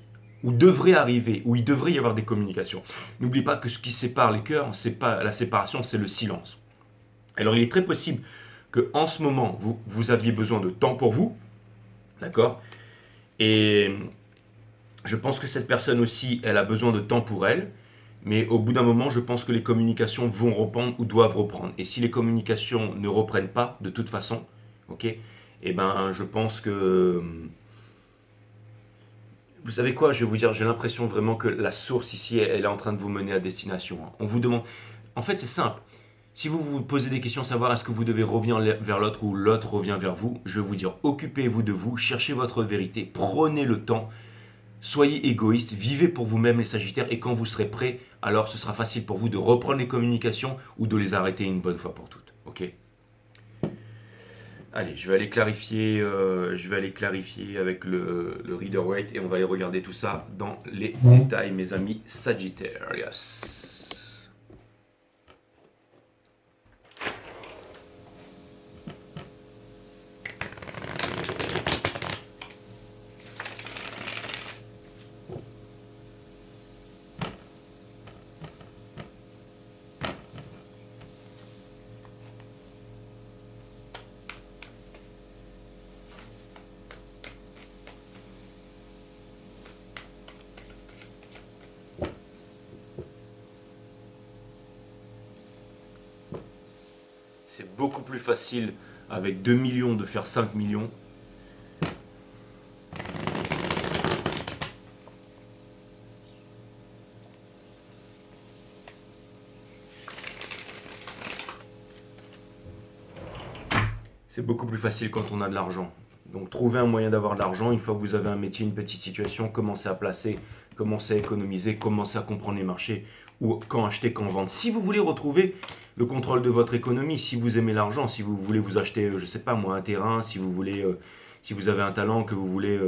ou devraient arriver, ou il devrait y avoir des communications, n'oublie pas que ce qui sépare les cœurs, c'est pas la séparation, c'est le silence. Alors il est très possible que en ce moment, vous aviez besoin de temps pour vous, d'accord? Et je pense que cette personne aussi, elle a besoin de temps pour elle, mais au bout d'un moment, je pense que les communications vont reprendre ou doivent reprendre. Et si les communications ne reprennent pas, de toute façon, ok, eh ben, je pense que vous savez quoi, je vais vous dire, j'ai l'impression vraiment que la source ici, elle est en train de vous mener à destination, hein. On vous demande. En fait, c'est simple. Si vous vous posez des questions, savoir est-ce que vous devez revenir vers l'autre ou l'autre revient vers vous, je vais vous dire, occupez-vous de vous, cherchez votre vérité, prenez le temps, soyez égoïste, vivez pour vous-même les Sagittaires et quand vous serez prêts, alors ce sera facile pour vous de reprendre les communications ou de les arrêter une bonne fois pour toutes. Ok? Allez, je vais aller clarifier avec le Reader Weight et on va aller regarder tout ça dans les détails, mes amis Sagittaires. Yes. C'est beaucoup plus facile avec 2 millions de faire 5 millions. C'est beaucoup plus facile quand on a de l'argent. Donc trouvez un moyen d'avoir de l'argent. Une fois que vous avez un métier, une petite situation, commencez à placer, commencez à économiser, commencez à comprendre les marchés ou quand acheter, quand vendre. Si vous voulez retrouver le contrôle de votre économie, si vous aimez l'argent, si vous voulez vous acheter, je sais pas moi, un terrain, si vous voulez, si vous avez un talent, que vous voulez,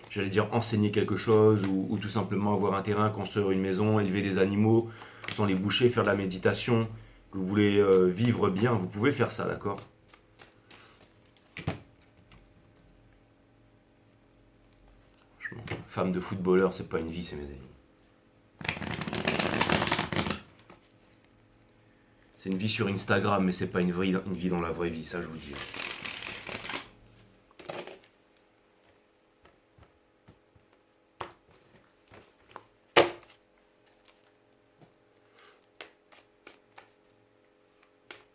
j'allais dire enseigner quelque chose ou tout simplement avoir un terrain, construire une maison, élever des animaux, sans les boucher, faire de la méditation, que vous voulez vivre bien, vous pouvez faire ça, d'accord? Femme de footballeur, c'est pas une vie, c'est mes amis. C'est une vie sur Instagram, mais c'est pas une vie dans la vraie vie, ça je vous dis.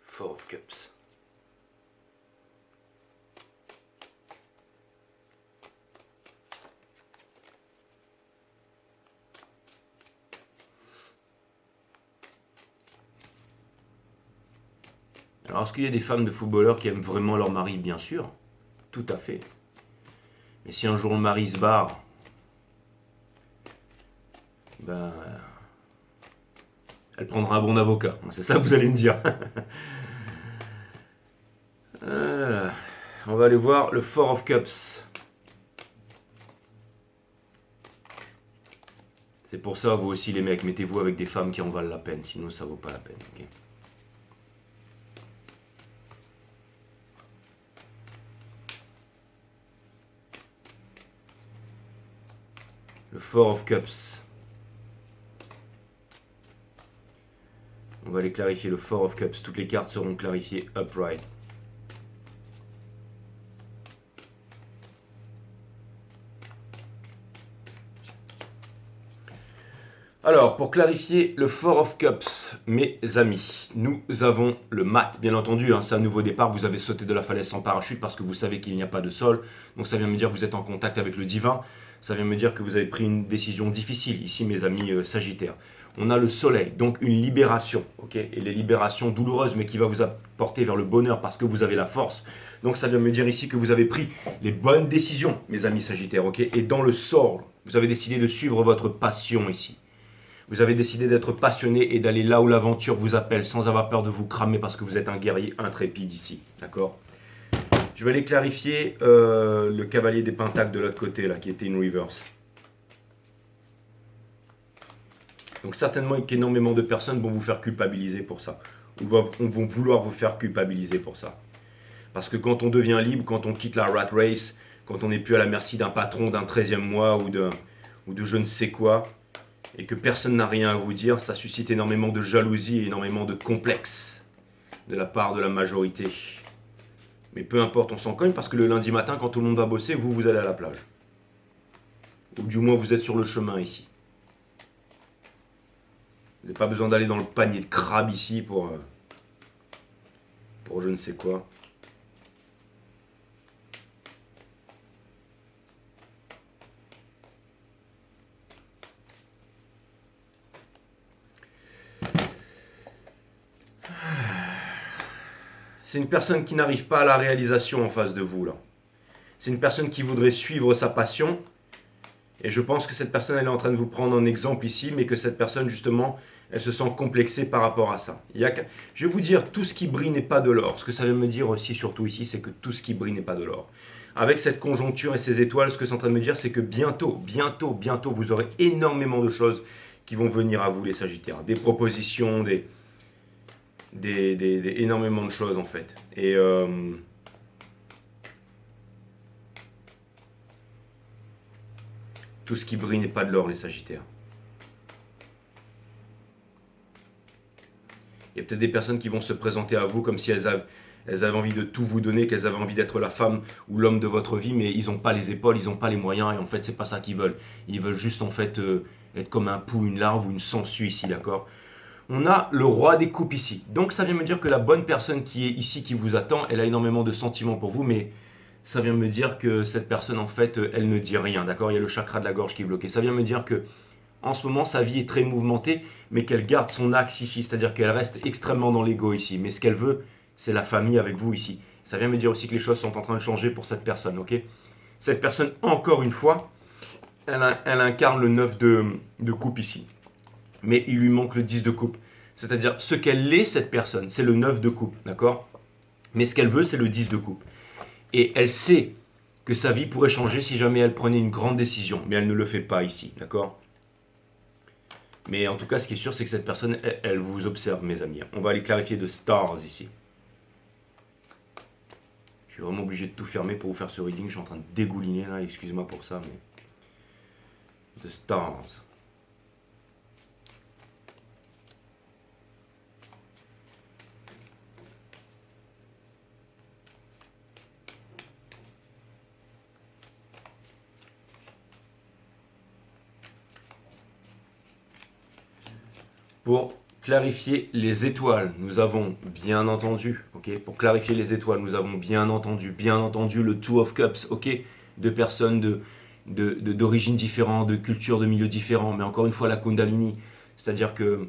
Four of Cups. Alors, est-ce qu'il y a des femmes de footballeurs qui aiment vraiment leur mari? Bien sûr, tout à fait. Mais si un jour le mari se barre, ben, elle prendra un bon avocat. C'est ça que vous allez me dire. On va aller voir le Four of Cups. C'est pour ça, vous aussi les mecs, mettez-vous avec des femmes qui en valent la peine, sinon ça vaut pas la peine. Okay. Le Four of Cups. On va aller clarifier le Four of Cups. Toutes les cartes seront clarifiées upright. Alors, pour clarifier le Four of Cups, mes amis, nous avons le mat, bien entendu, hein, c'est un nouveau départ, vous avez sauté de la falaise sans parachute parce que vous savez qu'il n'y a pas de sol, donc ça vient me dire que vous êtes en contact avec le divin, ça vient me dire que vous avez pris une décision difficile, ici mes amis Sagittaires. On a le soleil, donc une libération, ok, et les libérations douloureuses, mais qui va vous apporter vers le bonheur parce que vous avez la force. Donc ça vient me dire ici que vous avez pris les bonnes décisions, mes amis Sagittaires, ok, et dans le sort, vous avez décidé de suivre votre passion ici. Vous avez décidé d'être passionné et d'aller là où l'aventure vous appelle sans avoir peur de vous cramer parce que vous êtes un guerrier intrépide ici. D'accord? Je vais aller clarifier le cavalier des pentacles de l'autre côté là qui était une reverse. Donc certainement qu'énormément de personnes vont vous faire culpabiliser pour ça. Ou vont vouloir vous faire culpabiliser pour ça. Parce que quand on devient libre, quand on quitte la rat race, quand on n'est plus à la merci d'un patron, d'un 13e mois ou de je ne sais quoi, et que personne n'a rien à vous dire, ça suscite énormément de jalousie et énormément de complexe de la part de la majorité. Mais peu importe, on s'en cogne parce que le lundi matin, quand tout le monde va bosser, vous allez à la plage. Ou du moins, vous êtes sur le chemin ici. Vous n'avez pas besoin d'aller dans le panier de crabes ici pour je ne sais quoi. C'est une personne qui n'arrive pas à la réalisation en face de vous, là. C'est une personne qui voudrait suivre sa passion. Et je pense que cette personne, elle est en train de vous prendre en exemple ici, mais que cette personne, justement, elle se sent complexée par rapport à ça. Je vais vous dire, tout ce qui brille n'est pas de l'or. Ce que ça veut me dire aussi, surtout ici, c'est que tout ce qui brille n'est pas de l'or. Avec cette conjoncture et ces étoiles, ce que c'est en train de me dire, c'est que bientôt, vous aurez énormément de choses qui vont venir à vous, les Sagittaires. Des propositions, énormément de choses, en fait. Et tout ce qui brille n'est pas de l'or, les Sagittaires. Il y a peut-être des personnes qui vont se présenter à vous comme si elles avaient envie de tout vous donner, qu'elles avaient envie d'être la femme ou l'homme de votre vie, mais ils n'ont pas les épaules, ils n'ont pas les moyens, et en fait, c'est pas ça qu'ils veulent. Ils veulent juste, en fait, être comme un pou, une larve ou une sangsue ici, d'accord? On a le roi des coupes ici. Donc, ça vient me dire que la bonne personne qui est ici, qui vous attend, elle a énormément de sentiments pour vous, mais ça vient me dire que cette personne, en fait, elle ne dit rien, d'accord? Il y a le chakra de la gorge qui est bloqué. Ça vient me dire que en ce moment, sa vie est très mouvementée, mais qu'elle garde son axe ici, c'est-à-dire qu'elle reste extrêmement dans l'ego ici. Mais ce qu'elle veut, c'est la famille avec vous ici. Ça vient me dire aussi que les choses sont en train de changer pour cette personne, ok? Cette personne, encore une fois, elle incarne le 9 de coupe ici. Mais il lui manque le 10 de coupe. C'est-à-dire, ce qu'elle est, cette personne, c'est le 9 de coupe, d'accord? Mais ce qu'elle veut, c'est le 10 de coupe. Et elle sait que sa vie pourrait changer si jamais elle prenait une grande décision. Mais elle ne le fait pas ici, d'accord? Mais en tout cas, ce qui est sûr, c'est que cette personne, elle vous observe, mes amis. On va aller clarifier de stars ici. Je suis vraiment obligé de tout fermer pour vous faire ce reading. Je suis en train de dégouliner là, excusez-moi pour ça, mais... The stars. Pour clarifier les étoiles, nous avons bien entendu, ok. Pour clarifier les étoiles, nous avons bien entendu le Two of Cups, ok. Deux personnes d'origines différentes, de cultures, de milieux différents, mais encore une fois la Kundalini, c'est-à-dire que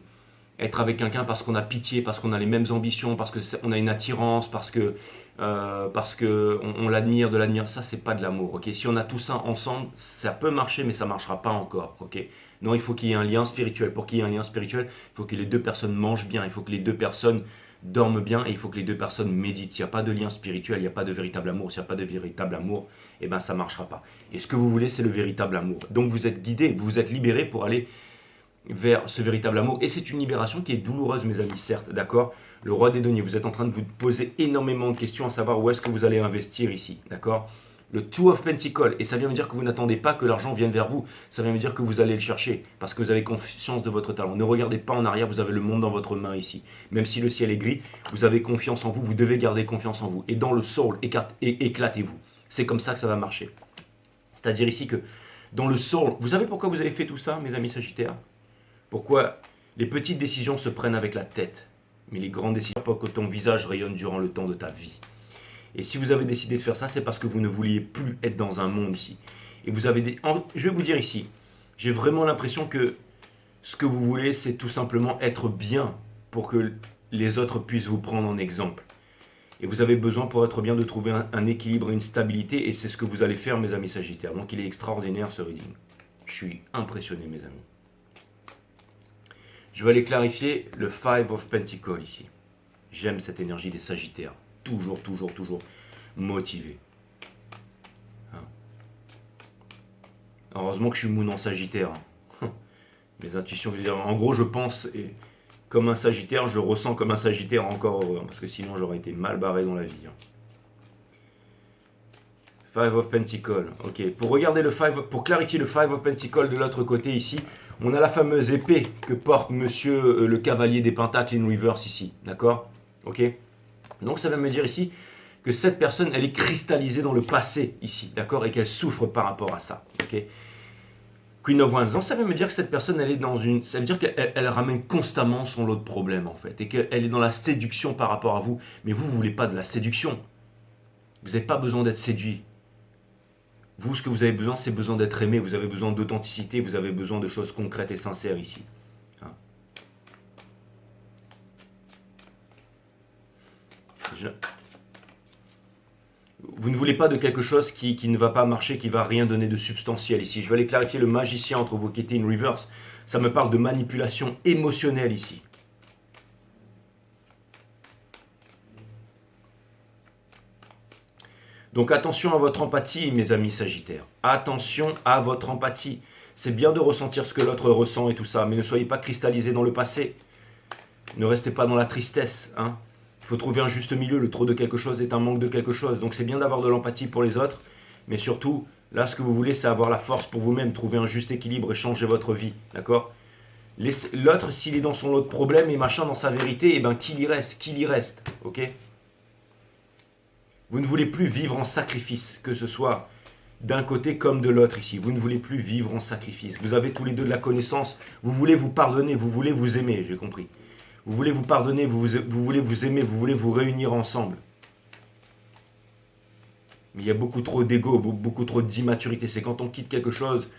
être avec quelqu'un parce qu'on a pitié, parce qu'on a les mêmes ambitions, parce qu'on a une attirance, parce que on l'admire, ça c'est pas de l'amour, ok. Si on a tout ça ensemble, ça peut marcher, mais ça marchera pas encore, ok. Non, il faut qu'il y ait un lien spirituel. Pour qu'il y ait un lien spirituel, il faut que les deux personnes mangent bien, il faut que les deux personnes dorment bien et il faut que les deux personnes méditent. S'il n'y a pas de lien spirituel, il n'y a pas de véritable amour. S'il n'y a pas de véritable amour, eh ben ça ne marchera pas. Et ce que vous voulez, c'est le véritable amour. Donc vous êtes guidé, vous êtes libéré pour aller vers ce véritable amour. Et c'est une libération qui est douloureuse, mes amis, certes, d'accord? Le roi des deniers, vous êtes en train de vous poser énormément de questions à savoir où est-ce que vous allez investir ici, d'accord? Le Two of Pentacles, et ça vient me dire que vous n'attendez pas que l'argent vienne vers vous, ça vient me dire que vous allez le chercher, parce que vous avez confiance de votre talent. Ne regardez pas en arrière, vous avez le monde dans votre main ici. Même si le ciel est gris, vous avez confiance en vous, vous devez garder confiance en vous. Et dans le soul, éclatez-vous. C'est comme ça que ça va marcher. C'est-à-dire ici que dans le soul, vous savez pourquoi vous avez fait tout ça, mes amis Sagittaires? Pourquoi les petites décisions se prennent avec la tête, mais les grandes décisions, pas que ton visage rayonne durant le temps de ta vie. Et si vous avez décidé de faire ça, c'est parce que vous ne vouliez plus être dans un monde ici. Et vous avez je vais vous dire ici, j'ai vraiment l'impression que ce que vous voulez, c'est tout simplement être bien pour que les autres puissent vous prendre en exemple. Et vous avez besoin pour être bien de trouver un équilibre, une stabilité, et c'est ce que vous allez faire, mes amis Sagittaires. Donc il est extraordinaire ce reading. Je suis impressionné, mes amis. Je vais aller clarifier le Five of Pentacles ici. J'aime cette énergie des Sagittaires. Toujours motivé. Hein. Heureusement que je suis moon en Sagittaire. Hein. Mes intuitions, en gros, je pense comme un Sagittaire, je ressens comme un Sagittaire encore heureux, hein, parce que sinon j'aurais été mal barré dans la vie. Hein. Five of Pentacles. Ok. Pour clarifier le Five of Pentacles de l'autre côté ici, on a la fameuse épée que porte Monsieur le Cavalier des Pentacles in reverse ici. D'accord? Ok. Donc ça va me dire ici que cette personne, elle est cristallisée dans le passé ici, d'accord, et qu'elle souffre par rapport à ça, ok. Queen of Wands, donc ça veut me dire que cette personne, elle est dans une, ça veut dire qu'elle ramène constamment son lot de problèmes en fait, et qu'elle est dans la séduction par rapport à vous, mais vous voulez pas de la séduction, vous n'avez pas besoin d'être séduit. Vous, ce que vous avez besoin, c'est besoin d'être aimé, vous avez besoin d'authenticité, vous avez besoin de choses concrètes et sincères ici. Hein. Vous ne voulez pas de quelque chose qui ne va pas marcher, qui va rien donner de substantiel ici. Je vais aller clarifier le magicien entre vous qui était in reverse. Ça me parle de manipulation émotionnelle ici. Donc attention à votre empathie, mes amis Sagittaires. Attention à votre empathie. C'est bien de ressentir ce que l'autre ressent et tout ça, mais ne soyez pas cristallisés dans le passé. Ne restez pas dans la tristesse. Hein. Il faut trouver un juste milieu. Le trop de quelque chose est un manque de quelque chose. Donc c'est bien d'avoir de l'empathie pour les autres, mais surtout, là, ce que vous voulez, c'est avoir la force pour vous-même, trouver un juste équilibre et changer votre vie. D'accord? L'autre, s'il est dans son autre problème et machin, dans sa vérité, eh ben qu'il y reste. Ok? Vous ne voulez plus vivre en sacrifice, que ce soit d'un côté comme de l'autre ici. Vous ne voulez plus vivre en sacrifice. Vous avez tous les deux de la connaissance. Vous voulez vous pardonner, vous voulez vous aimer, j'ai compris. Vous voulez vous pardonner, vous voulez vous aimer, vous voulez vous réunir ensemble. Mais il y a beaucoup trop d'ego, beaucoup trop d'immaturité. C'est quand on quitte quelque chose,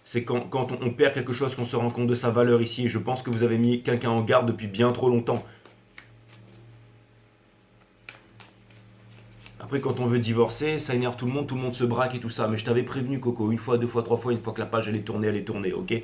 c'est quand on perd quelque chose qu'on se rend compte de sa valeur ici. Et je pense que vous avez mis quelqu'un en garde depuis bien trop longtemps. Après, quand on veut divorcer, ça énerve tout le monde se braque et tout ça. Mais je t'avais prévenu, Coco, une fois, deux fois, trois fois, une fois que la page elle est tournée, ok?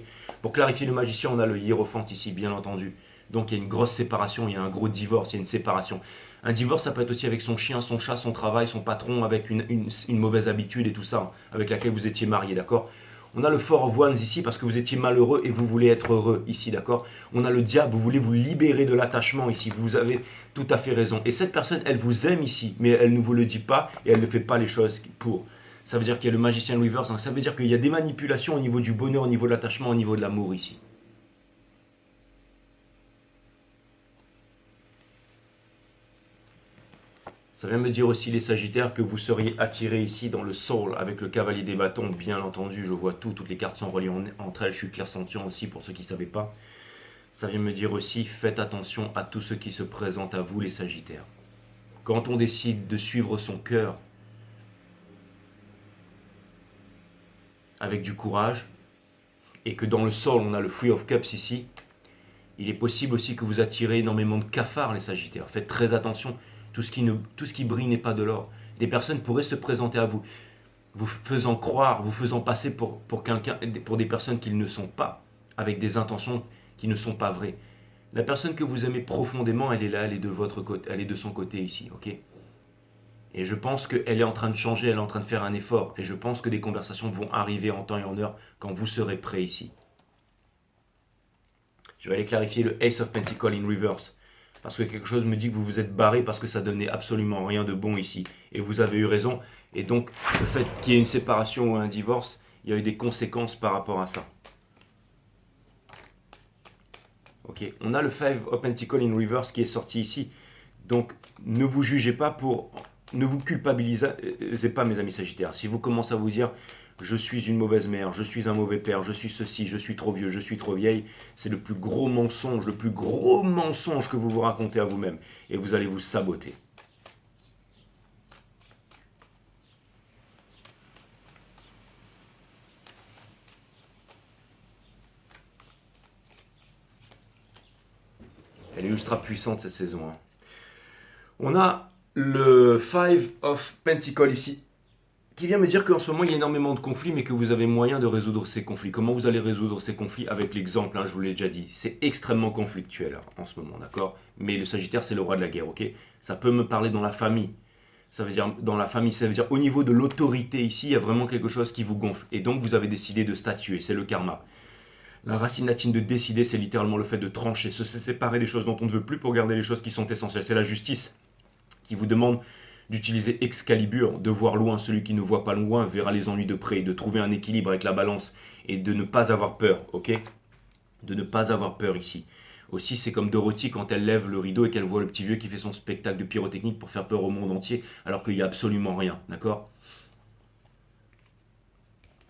Pour clarifier le magicien, on a le hiérophante ici, bien entendu. Donc il y a une grosse séparation, il y a un gros divorce, il y a une séparation. Un divorce, ça peut être aussi avec son chien, son chat, son travail, son patron, avec une mauvaise habitude et tout ça, avec laquelle vous étiez marié, d'accord? On a le Four of Wands ici parce que vous étiez malheureux et vous voulez être heureux ici, d'accord? On a le diable, vous voulez vous libérer de l'attachement ici, vous avez tout à fait raison. Et cette personne, elle vous aime ici, mais elle ne vous le dit pas et elle ne fait pas les choses pour. Ça veut dire qu'il y a le magicien reverse, donc ça veut dire qu'il y a des manipulations au niveau du bonheur, au niveau de l'attachement, au niveau de l'amour ici. Ça vient me dire aussi les Sagittaires que vous seriez attirés ici dans le soul avec le cavalier des bâtons, bien entendu, je vois tout, toutes les cartes sont reliées entre elles, je suis clairsentient aussi pour ceux qui ne savaient pas. Ça vient me dire aussi, faites attention à tout ce qui se présente à vous les Sagittaires. Quand on décide de suivre son cœur avec du courage, et que dans le soul on a le Three of Cups ici, il est possible aussi que vous attirez énormément de cafards les Sagittaires, faites très attention. Tout ce qui brille n'est pas de l'or. Des personnes pourraient se présenter à vous, vous faisant croire, vous faisant passer pour des personnes qu'ils ne sont pas, avec des intentions qui ne sont pas vraies. La personne que vous aimez profondément, elle est là, elle est de votre côté, elle est de son côté ici, ok? Et je pense qu'elle est en train de changer, elle est en train de faire un effort. Et je pense que des conversations vont arriver en temps et en heure quand vous serez prêt ici. Je vais aller clarifier le Ace of Pentacles in reverse. Parce que quelque chose me dit que vous vous êtes barré parce que ça donnait absolument rien de bon ici. Et vous avez eu raison. Et donc, le fait qu'il y ait une séparation ou un divorce, il y a eu des conséquences par rapport à ça. Ok, on a le Five of Pentacles in reverse qui est sorti ici. Donc, ne vous jugez pas ne vous culpabilisez pas, mes amis Sagittaires. Si vous commencez à vous dire je suis une mauvaise mère, je suis un mauvais père, je suis ceci, je suis trop vieux, je suis trop vieille, c'est le plus gros mensonge que vous vous racontez à vous-même. Et vous allez vous saboter. Elle est ultra puissante cette saison. Hein. On a le Five of Pentacles ici, qui vient me dire qu'en ce moment il y a énormément de conflits, mais que vous avez moyen de résoudre ces conflits. Comment vous allez résoudre ces conflits? Avec l'exemple, hein, je vous l'ai déjà dit, c'est extrêmement conflictuel en ce moment, d'accord? Mais le Sagittaire, c'est le roi de la guerre, ok? Ça peut me parler dans la famille. Ça veut dire dans la famille, ça veut dire au niveau de l'autorité ici, il y a vraiment quelque chose qui vous gonfle. Et donc vous avez décidé de statuer, c'est le karma. La racine latine de décider, c'est littéralement le fait de trancher, se séparer des choses dont on ne veut plus pour garder les choses qui sont essentielles. C'est la justice qui vous demande d'utiliser Excalibur, de voir loin. Celui qui ne voit pas loin verra les ennuis de près, de trouver un équilibre avec la balance et de ne pas avoir peur, ok? De ne pas avoir peur ici. Aussi, c'est comme Dorothy quand elle lève le rideau et qu'elle voit le petit vieux qui fait son spectacle de pyrotechnique pour faire peur au monde entier, alors qu'il n'y a absolument rien, d'accord?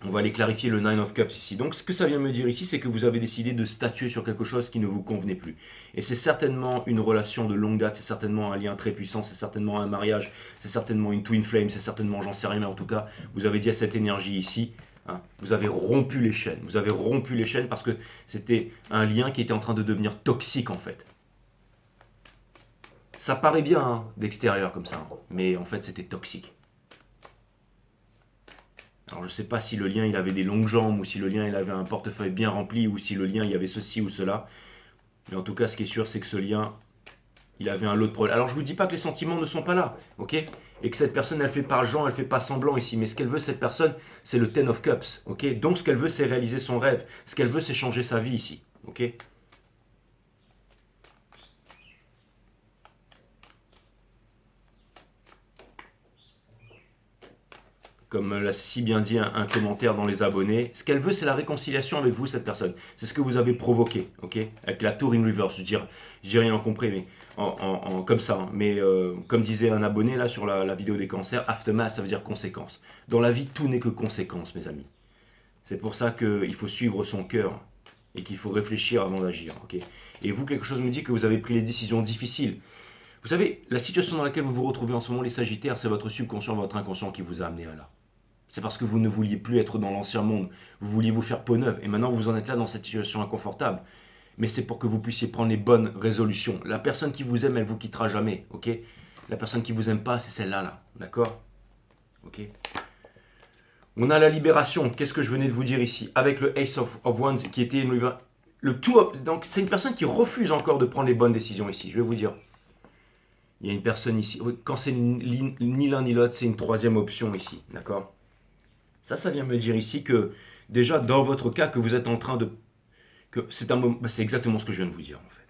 On va aller clarifier le Nine of Cups ici. Donc ce que ça vient me dire ici, c'est que vous avez décidé de statuer sur quelque chose qui ne vous convenait plus. Et c'est certainement une relation de longue date, c'est certainement un lien très puissant, c'est certainement un mariage, c'est certainement une twin flame, c'est certainement, j'en sais rien, mais en tout cas, vous avez dit à cette énergie ici, hein, vous avez rompu les chaînes. Vous avez rompu les chaînes parce que c'était un lien qui était en train de devenir toxique en fait. Ça paraît bien hein, d'extérieur comme ça, hein, mais en fait c'était toxique. Alors je ne sais pas si le lien il avait des longues jambes ou si le lien il avait un portefeuille bien rempli ou si le lien il y avait ceci ou cela. Mais en tout cas ce qui est sûr c'est que ce lien il avait un lot de problèmes. Alors je vous dis pas que les sentiments ne sont pas là, ok? Et que cette personne elle fait pas genre, elle fait pas semblant ici. Mais ce qu'elle veut cette personne c'est le Ten of Cups, ok? Donc ce qu'elle veut c'est réaliser son rêve. Ce qu'elle veut c'est changer sa vie ici, ok? Comme l'a si bien dit un commentaire dans les abonnés, ce qu'elle veut, c'est la réconciliation avec vous, cette personne. C'est ce que vous avez provoqué, ok? Avec la tour in reverse, je dis rien en compris, mais comme ça. Hein. Mais comme disait un abonné là sur la vidéo des cancers, aftermath, ça veut dire conséquence. Dans la vie, tout n'est que conséquence, mes amis. C'est pour ça qu'il faut suivre son cœur et qu'il faut réfléchir avant d'agir, ok? Et vous, quelque chose me dit que vous avez pris les décisions difficiles. Vous savez, la situation dans laquelle vous vous retrouvez en ce moment, les Sagittaires, c'est votre subconscient, votre inconscient qui vous a amené à là. C'est parce que vous ne vouliez plus être dans l'ancien monde. Vous vouliez vous faire peau neuve. Et maintenant, vous en êtes là dans cette situation inconfortable. Mais c'est pour que vous puissiez prendre les bonnes résolutions. La personne qui vous aime, elle vous quittera jamais. Ok? La personne qui vous aime pas, c'est celle-là. Là. D'accord? Ok? On a la libération. Qu'est-ce que je venais de vous dire ici? Avec le Ace of Wands qui était le tout. Donc, c'est une personne qui refuse encore de prendre les bonnes décisions ici. Je vais vous dire. Il y a une personne ici. Quand c'est ni l'un ni l'autre, c'est une troisième option ici. D'accord? Ça vient me dire ici que déjà dans votre cas que vous êtes en train de... que c'est un moment, c'est exactement ce que je viens de vous dire en fait.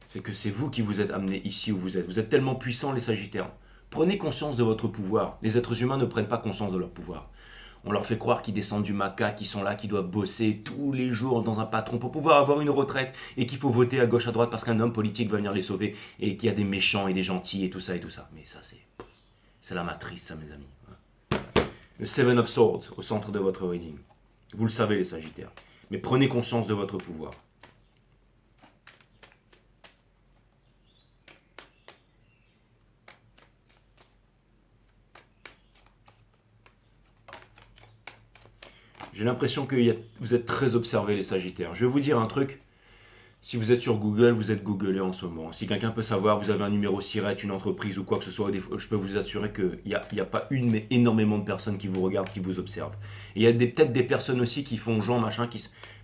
C'est que c'est vous qui vous êtes amené ici où vous êtes. Vous êtes tellement puissants les Sagittaires. Prenez conscience de votre pouvoir. Les êtres humains ne prennent pas conscience de leur pouvoir. On leur fait croire qu'ils descendent du macaque, qu'ils sont là, qu'ils doivent bosser tous les jours dans un patron pour pouvoir avoir une retraite et qu'il faut voter à gauche à droite parce qu'un homme politique va venir les sauver et qu'il y a des méchants et des gentils et tout ça et tout ça. Mais ça c'est la matrice ça mes amis. Le Seven of Swords au centre de votre reading. Vous le savez les Sagittaires. Mais prenez conscience de votre pouvoir. J'ai l'impression que vous êtes très observés les Sagittaires. Je vais vous dire un truc. Si vous êtes sur Google, vous êtes googlé en ce moment. Si quelqu'un peut savoir, vous avez un numéro SIRET, une entreprise ou quoi que ce soit, je peux vous assurer qu'il n'y a pas une, mais énormément de personnes qui vous regardent, qui vous observent. Et il y a peut-être des personnes aussi qui font genre, machin,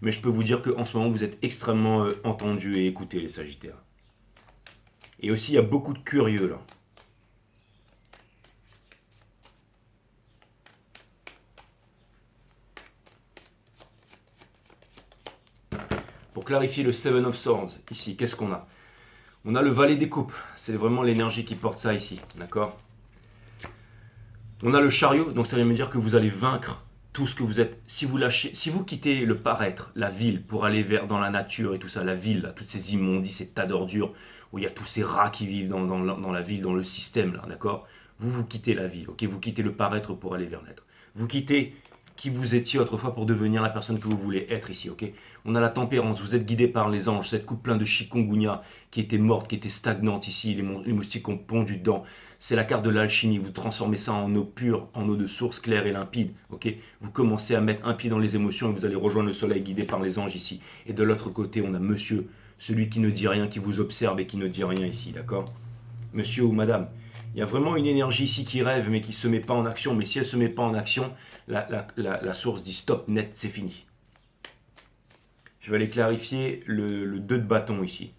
mais je peux vous dire qu'en ce moment, vous êtes extrêmement entendus et écoutés, les Sagittaires. Et aussi, il y a beaucoup de curieux, là. Pour clarifier le Seven of Swords, ici, qu'est-ce qu'on a? On a le valet des coupes, c'est vraiment l'énergie qui porte ça ici, d'accord? On a le chariot, donc ça vient me dire que vous allez vaincre tout ce que vous êtes. Si vous quittez le paraître, la ville, pour aller dans la nature et tout ça, la ville, là, toutes ces immondices, ces tas d'ordures, où il y a tous ces rats qui vivent dans la ville, dans le système, là, d'accord? Vous quittez la ville, ok? Vous quittez le paraître pour aller vers l'être. Vous quittez qui vous étiez autrefois pour devenir la personne que vous voulez être ici, ok? On a la tempérance, vous êtes guidé par les anges, cette coupe pleine de chikungunya qui était morte, qui était stagnante ici, les moustiques ont pondu dedans. C'est la carte de l'alchimie, vous transformez ça en eau pure, en eau de source claire et limpide, ok? Vous commencez à mettre un pied dans les émotions et vous allez rejoindre le soleil guidé par les anges ici. Et de l'autre côté, on a monsieur, celui qui ne dit rien, qui vous observe et qui ne dit rien ici, d'accord? Monsieur ou madame, il y a vraiment une énergie ici qui rêve mais qui ne se met pas en action. Mais si elle ne se met pas en action, la source dit stop, net, c'est fini. Je vais aller clarifier le 2 de bâton ici.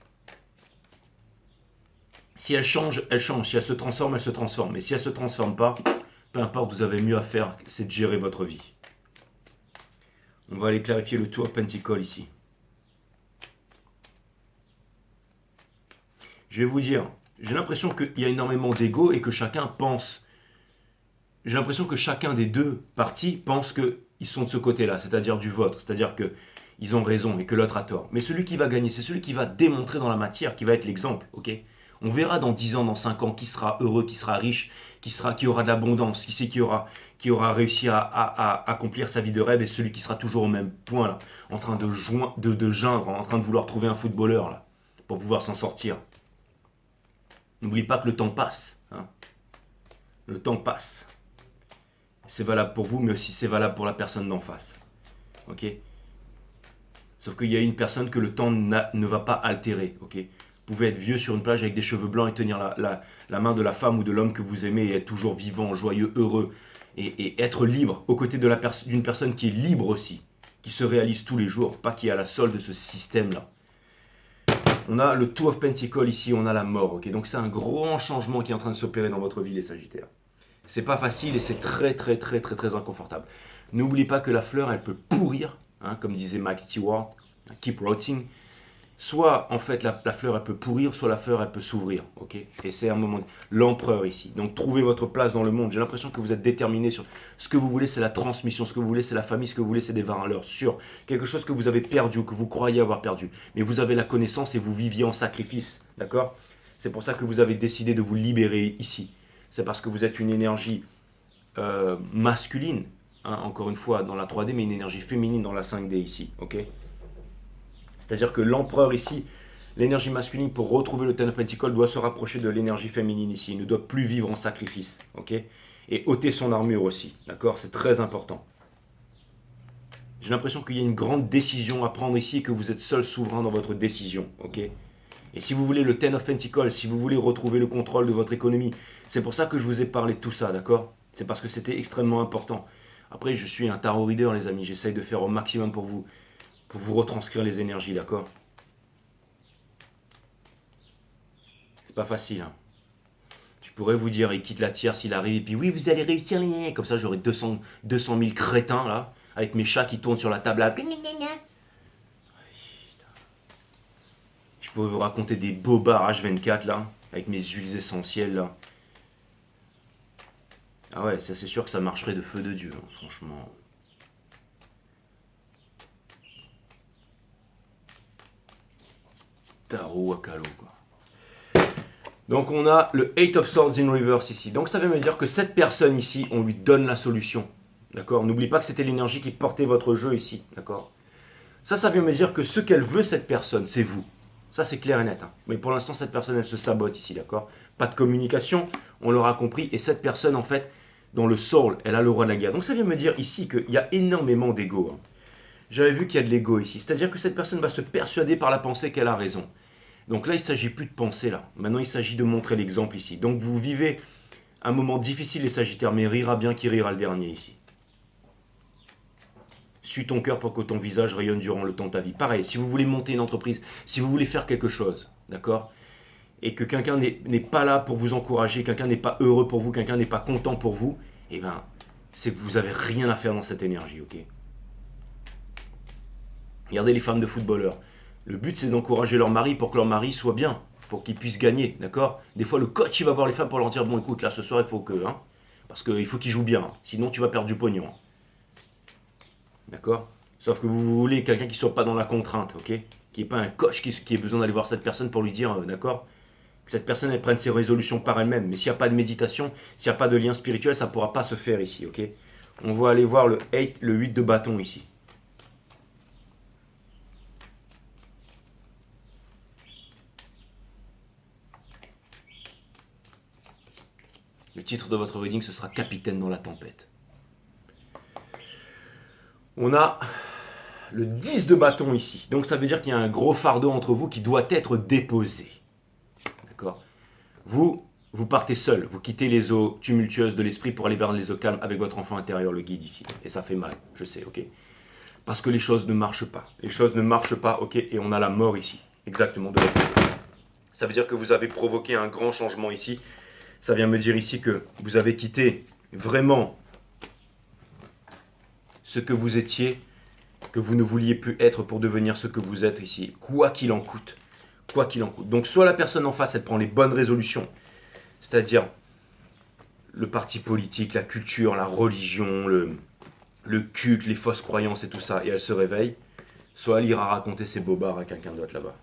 Si elle change, elle change. Si elle se transforme, elle se transforme. Mais si elle ne se transforme pas, peu importe, vous avez mieux à faire, c'est de gérer votre vie. On va aller clarifier le 2 of Pentacles ici. Je vais vous dire, j'ai l'impression qu'il y a énormément d'ego et que chacun pense. J'ai l'impression que chacun des deux partis pense qu'ils sont de ce côté-là, c'est-à-dire du vôtre, c'est-à-dire qu'ils ont raison et que l'autre a tort. Mais celui qui va gagner, c'est celui qui va démontrer dans la matière, qui va être l'exemple, ok? On verra dans 10 ans, dans 5 ans, qui sera heureux, qui sera riche, qui aura de l'abondance, qui aura réussi à accomplir sa vie de rêve et celui qui sera toujours au même point, là, en train de geindre, en train de vouloir trouver un footballeur, là, pour pouvoir s'en sortir. N'oublie pas que le temps passe. Hein. Le temps passe. C'est valable pour vous, mais aussi c'est valable pour la personne d'en face. Ok? Sauf qu'il y a une personne que le temps ne va pas altérer. Ok? Vous pouvez être vieux sur une plage avec des cheveux blancs et tenir la main de la femme ou de l'homme que vous aimez et être toujours vivant, joyeux, heureux et être libre aux côtés d'une personne qui est libre aussi, qui se réalise tous les jours, pas qui est à la solde de ce système-là. On a le Two of Pentacles ici, on a la mort. Ok, donc c'est un grand changement qui est en train de s'opérer dans votre vie, les Sagittaires. C'est pas facile et c'est très très très très très inconfortable. N'oubliez pas que la fleur, elle peut pourrir, hein, comme disait Mike Stewart, keep rotting. Soit en fait la fleur elle peut pourrir, soit la fleur elle peut s'ouvrir. Ok, et c'est un moment l'empereur ici. Donc trouvez votre place dans le monde. J'ai l'impression que vous êtes déterminé sur ce que vous voulez, c'est la transmission, ce que vous voulez, c'est la famille, ce que vous voulez, c'est des valeurs sûres. Quelque chose que vous avez perdu ou que vous croyez avoir perdu. Mais vous avez la connaissance et vous viviez en sacrifice. D'accord? C'est pour ça que vous avez décidé de vous libérer ici. C'est parce que vous êtes une énergie masculine, hein, encore une fois dans la 3D, mais une énergie féminine dans la 5D ici. Ok? C'est-à-dire que l'empereur ici, l'énergie masculine pour retrouver le Ten of Pentacles doit se rapprocher de l'énergie féminine ici. Il ne doit plus vivre en sacrifice. Ok, et ôter son armure aussi. D'accord? C'est très important. J'ai l'impression qu'il y a une grande décision à prendre ici et que vous êtes seul souverain dans votre décision. Ok, et si vous voulez le Ten of Pentacles, si vous voulez retrouver le contrôle de votre économie, c'est pour ça que je vous ai parlé de tout ça. D'accord? C'est parce que c'était extrêmement important. Après, je suis un tarot reader, les amis. J'essaye de faire au maximum pour vous retranscrire les énergies, d'accord? C'est pas facile, hein. Je pourrais vous dire, il quitte la tierce, il arrive, et puis oui, vous allez réussir, comme ça j'aurai 200 000 crétins, là, avec mes chats qui tournent sur la table, là. Je pourrais vous raconter des bobards H24, là, avec mes huiles essentielles, là. Ah ouais, ça c'est sûr que ça marcherait de feu de Dieu, hein, franchement. Tarot à calot, quoi. Donc on a le Eight of Swords in Reverse ici. Donc ça veut me dire que cette personne ici, on lui donne la solution. D'accord? N'oubliez pas que c'était l'énergie qui portait votre jeu ici. D'accord? Ça vient me dire que ce qu'elle veut, cette personne, c'est vous. Ça c'est clair et net. Hein. Mais pour l'instant, cette personne, elle se sabote ici. D'accord? Pas de communication, on l'aura compris. Et cette personne, en fait, dans le soul, elle a le roi de la guerre. Donc ça vient me dire ici qu'il y a énormément d'ego. Hein. J'avais vu qu'il y a de l'ego ici. C'est-à-dire que cette personne va se persuader par la pensée qu'elle a raison. Donc là, il ne s'agit plus de penser là. Maintenant, il s'agit de montrer l'exemple ici. Donc vous vivez un moment difficile les Sagittaires, mais rira bien qui rira le dernier ici. Suis ton cœur pour que ton visage rayonne durant le temps de ta vie. Pareil, si vous voulez monter une entreprise, si vous voulez faire quelque chose, d'accord? Et que quelqu'un n'est pas là pour vous encourager, quelqu'un n'est pas heureux pour vous, quelqu'un n'est pas content pour vous, eh bien, c'est que vous n'avez rien à faire dans cette énergie, ok? Regardez les femmes de footballeurs. Le but, c'est d'encourager leur mari pour que leur mari soit bien, pour qu'ils puissent gagner, d'accord? Des fois, le coach, il va voir les femmes pour leur dire, bon, écoute, là, ce soir, il faut que, hein, parce qu'il faut qu'ils jouent bien, hein, sinon tu vas perdre du pognon. Hein. D'accord? Sauf que vous voulez quelqu'un qui ne soit pas dans la contrainte, ok? Qui n'est pas un coach qui ait besoin d'aller voir cette personne pour lui dire, d'accord? Que cette personne, elle prenne ses résolutions par elle-même. Mais s'il n'y a pas de méditation, s'il n'y a pas de lien spirituel, ça ne pourra pas se faire ici, ok? On va aller voir le 8 de bâton ici. Le titre de votre reading, ce sera Capitaine dans la tempête. On a le 10 de bâton ici. Donc ça veut dire qu'il y a un gros fardeau entre vous qui doit être déposé. D'accord? Vous partez seul. Vous quittez les eaux tumultueuses de l'esprit pour aller vers les eaux calmes avec votre enfant intérieur, le guide ici. Et ça fait mal, je sais, ok? Parce que les choses ne marchent pas. Les choses ne marchent pas, ok? Et on a la mort ici. Exactement de l'autre côté. Ça veut dire que vous avez provoqué un grand changement ici. Ça vient me dire ici que vous avez quitté vraiment ce que vous étiez, que vous ne vouliez plus être pour devenir ce que vous êtes ici, quoi qu'il en coûte. Quoi qu'il en coûte. Donc soit la personne en face, elle prend les bonnes résolutions, c'est-à-dire le parti politique, la culture, la religion, le culte, les fausses croyances et tout ça, et elle se réveille, soit elle ira raconter ses bobards à quelqu'un d'autre là-bas.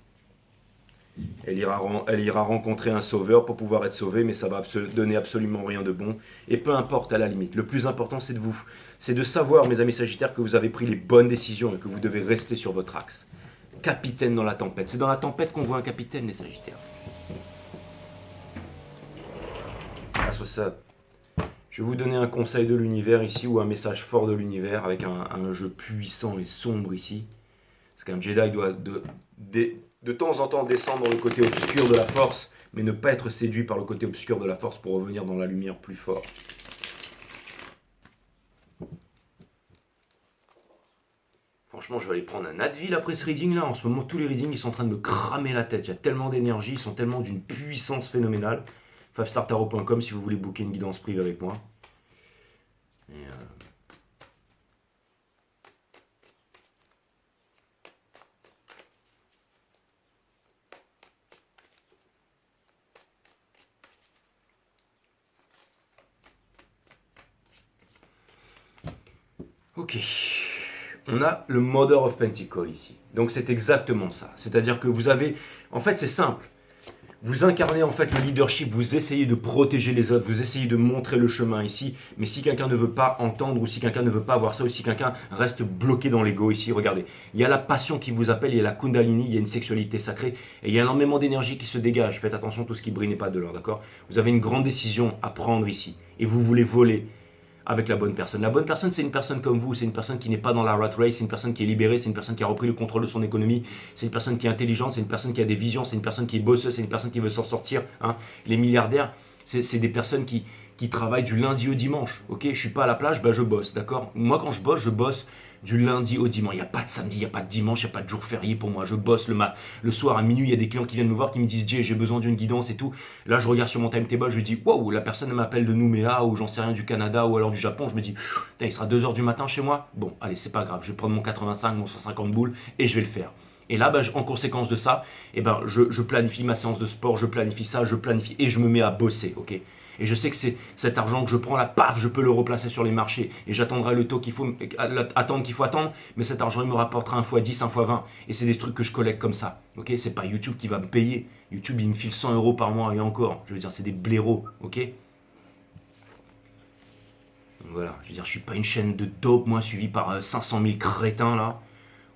Elle ira rencontrer un sauveur pour pouvoir être sauvée, mais ça va donner absolument rien de bon. Et peu importe à la limite. Le plus important, c'est de savoir, mes amis Sagittaires, que vous avez pris les bonnes décisions et que vous devez rester sur votre axe. Capitaine dans la tempête. C'est dans la tempête qu'on voit un capitaine, les Sagittaires. Je vais vous donner un conseil de l'univers ici, ou un message fort de l'univers, avec un jeu puissant et sombre ici. Parce qu'un Jedi doit de temps en temps descendre dans le côté obscur de la force, mais ne pas être séduit par le côté obscur de la force pour revenir dans la lumière plus fort. Franchement, je vais aller prendre un Advil après ce reading là. En ce moment, tous les readings ils sont en train de me cramer la tête. Il y a tellement d'énergie, ils sont tellement d'une puissance phénoménale. Favestartarot.com si vous voulez booker une guidance privée avec moi. Et Ok. On a le Mother of Pentacles ici. Donc c'est exactement ça. C'est-à-dire que vous avez... En fait, c'est simple. Vous incarnez en fait le leadership, vous essayez de protéger les autres, vous essayez de montrer le chemin ici. Mais si quelqu'un ne veut pas entendre, ou si quelqu'un ne veut pas voir ça, ou si quelqu'un reste bloqué dans l'ego ici, regardez. Il y a la passion qui vous appelle, il y a la kundalini, il y a une sexualité sacrée. Et il y a énormément d'énergie qui se dégage. Faites attention, tout ce qui brille n'est pas de l'or, d'accord? Vous avez une grande décision à prendre ici. Et vous voulez voler avec la bonne personne. La bonne personne, c'est une personne comme vous, c'est une personne qui n'est pas dans la rat race, c'est une personne qui est libérée, c'est une personne qui a repris le contrôle de son économie, c'est une personne qui est intelligente, c'est une personne qui a des visions, c'est une personne qui est bosseuse, c'est une personne qui veut s'en sortir. Hein. Les milliardaires, c'est des personnes qui travaillent du lundi au dimanche. Ok, je suis pas à la plage, bah je bosse, d'accord? Moi, quand je bosse du lundi au dimanche. Il n'y a pas de samedi, il n'y a pas de dimanche, il n'y a pas de jour férié pour moi. Je bosse le soir à minuit, il y a des clients qui viennent me voir, qui me disent Jay, j'ai besoin d'une guidance et tout. Là, je regarde sur mon timetable, je dis wow, la personne m'appelle de Nouméa ou j'en sais rien du Canada ou alors du Japon. Je me dis, il sera 2h du matin chez moi. Bon, allez, c'est pas grave, je vais prendre mon 85, mon 150 boules et je vais le faire. Et là, en conséquence de ça, je planifie ma séance de sport, je planifie ça, je planifie et je me mets à bosser, ok? Et je sais que c'est cet argent que je prends là, paf, je peux le replacer sur les marchés. Et j'attendrai le taux qu'il faut attendre, mais cet argent, il me rapportera 1 x 10, 1 x 20. Et c'est des trucs que je collecte comme ça. Ok, c'est pas YouTube qui va me payer. YouTube, il me file 100 € par mois et encore. Je veux dire, c'est des blaireaux, ok? Donc voilà, je veux dire, je suis pas une chaîne de dope, moi, suivie par 500 000 crétins là.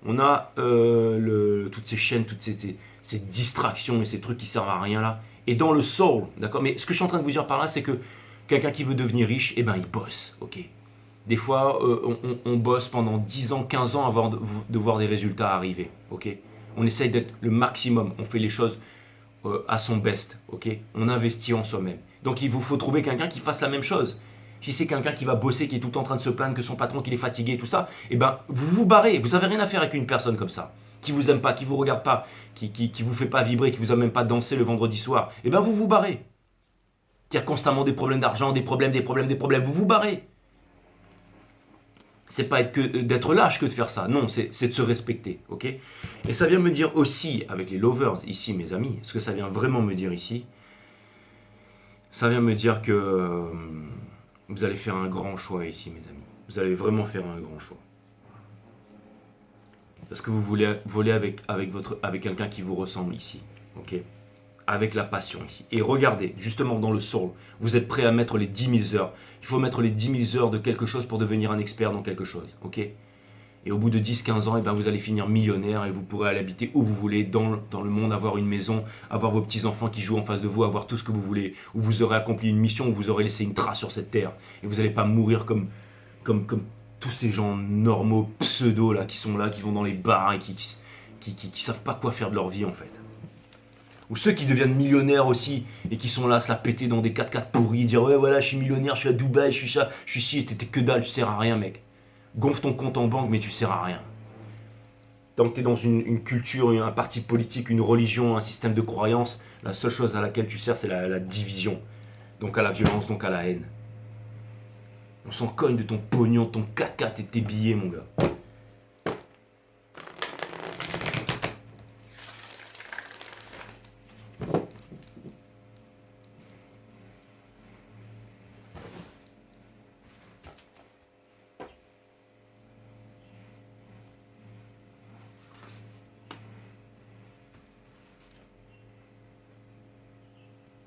On a toutes ces chaînes, toutes ces distractions et ces trucs qui servent à rien là. Et dans le soul, d'accord? Mais ce que je suis en train de vous dire par là, c'est que quelqu'un qui veut devenir riche, eh ben il bosse, ok? Des fois, on bosse pendant 10 ans, 15 ans avant de voir des résultats arriver, ok? On essaye d'être le maximum, on fait les choses à son best, ok? On investit en soi-même. Donc il vous faut trouver quelqu'un qui fasse la même chose. Si c'est quelqu'un qui va bosser, qui est tout le temps en train de se plaindre que son patron qu'il est fatigué, tout ça, eh ben vous vous barrez. Vous n'avez rien à faire avec une personne comme ça, qui vous aime pas, qui vous regarde pas, qui vous fait pas vibrer, qui vous a même pas dansé le vendredi soir. Eh ben vous vous barrez. Qui a constamment des problèmes d'argent, des problèmes, vous vous barrez. C'est pas d'être lâche que de faire ça. Non, c'est de se respecter, ok? Et ça vient me dire aussi, avec les lovers ici, mes amis, ce que ça vient vraiment me dire ici, ça vient me dire que vous allez faire un grand choix ici, mes amis. Vous allez vraiment faire un grand choix. Parce que vous voulez voler avec quelqu'un qui vous ressemble ici, ok? Avec la passion ici. Et regardez, justement dans le soul, vous êtes prêt à mettre les 10 000 heures. Il faut mettre les 10 000 heures de quelque chose pour devenir un expert dans quelque chose, ok? Et au bout de 10-15 ans, vous allez finir millionnaire et vous pourrez aller habiter où vous voulez dans le monde, avoir une maison, avoir vos petits-enfants qui jouent en face de vous, avoir tout ce que vous voulez, où vous aurez accompli une mission, où vous aurez laissé une trace sur cette terre. Et vous n'allez pas mourir comme tous ces gens normaux, pseudo, là, qui sont là, qui vont dans les bars et qui savent pas quoi faire de leur vie, en fait. Ou ceux qui deviennent millionnaires aussi et qui sont là, se la péter dans des 4x4 pourris, dire ouais voilà je suis millionnaire, je suis à Dubaï, je suis ici, et t'es que dalle, tu sers à rien mec. Gonfle ton compte en banque mais tu sers à rien. Tant que t'es dans une culture, un parti politique, une religion, un système de croyance, la seule chose à laquelle tu sers c'est la division. Donc à la violence, donc à la haine. On s'en cogne de ton pognon, de ton 4x4 et de tes billets mon gars.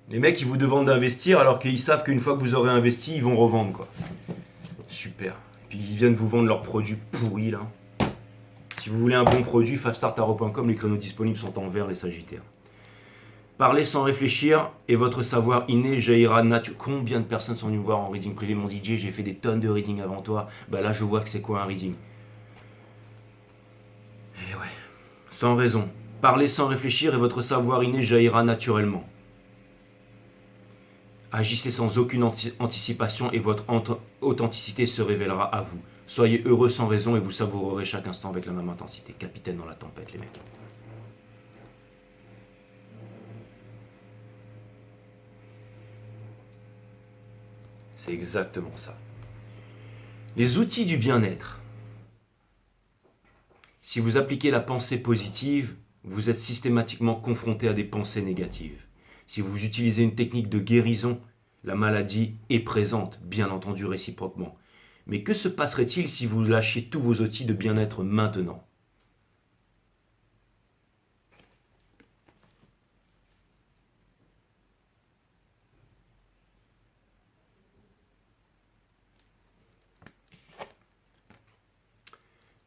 Les mecs, ils vous demandent d'investir alors qu'ils savent qu'une fois que vous aurez investi, ils vont revendre, quoi. Super. Et puis ils viennent vous vendre leurs produits pourris, là. Si vous voulez un bon produit, favestartarot.com, les créneaux disponibles sont en vert, les sagittaires. Parlez sans réfléchir et votre savoir inné jaillira naturellement. Combien de personnes sont venues me voir en reading privé, m'ont dit Jay, j'ai fait des tonnes de reading avant toi. Bah là, je vois que c'est quoi un reading. Et ouais, sans raison. Parlez sans réfléchir et votre savoir inné jaillira naturellement. Agissez sans aucune anticipation et votre authenticité se révélera à vous. Soyez heureux sans raison et vous savourerez chaque instant avec la même intensité. Capitaine dans la tempête, les mecs. C'est exactement ça. Les outils du bien-être. Si vous appliquez la pensée positive, vous êtes systématiquement confronté à des pensées négatives. Si vous utilisez une technique de guérison, la maladie est présente, bien entendu réciproquement. Mais que se passerait-il si vous lâchiez tous vos outils de bien-être maintenant ?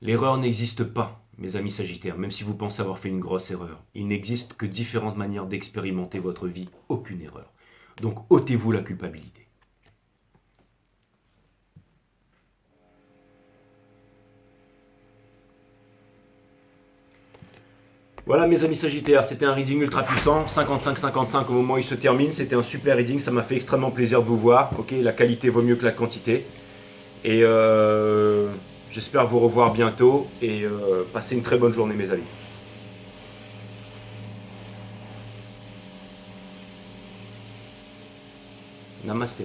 L'erreur n'existe pas, mes amis Sagittaires, même si vous pensez avoir fait une grosse erreur. Il n'existe que différentes manières d'expérimenter votre vie, aucune erreur. Donc ôtez-vous la culpabilité. Voilà mes amis Sagittaires, c'était un reading ultra puissant, 55-55 au moment où il se termine, c'était un super reading, ça m'a fait extrêmement plaisir de vous voir, ok, la qualité vaut mieux que la quantité, et j'espère vous revoir bientôt, et passez une très bonne journée mes amis. Namasté.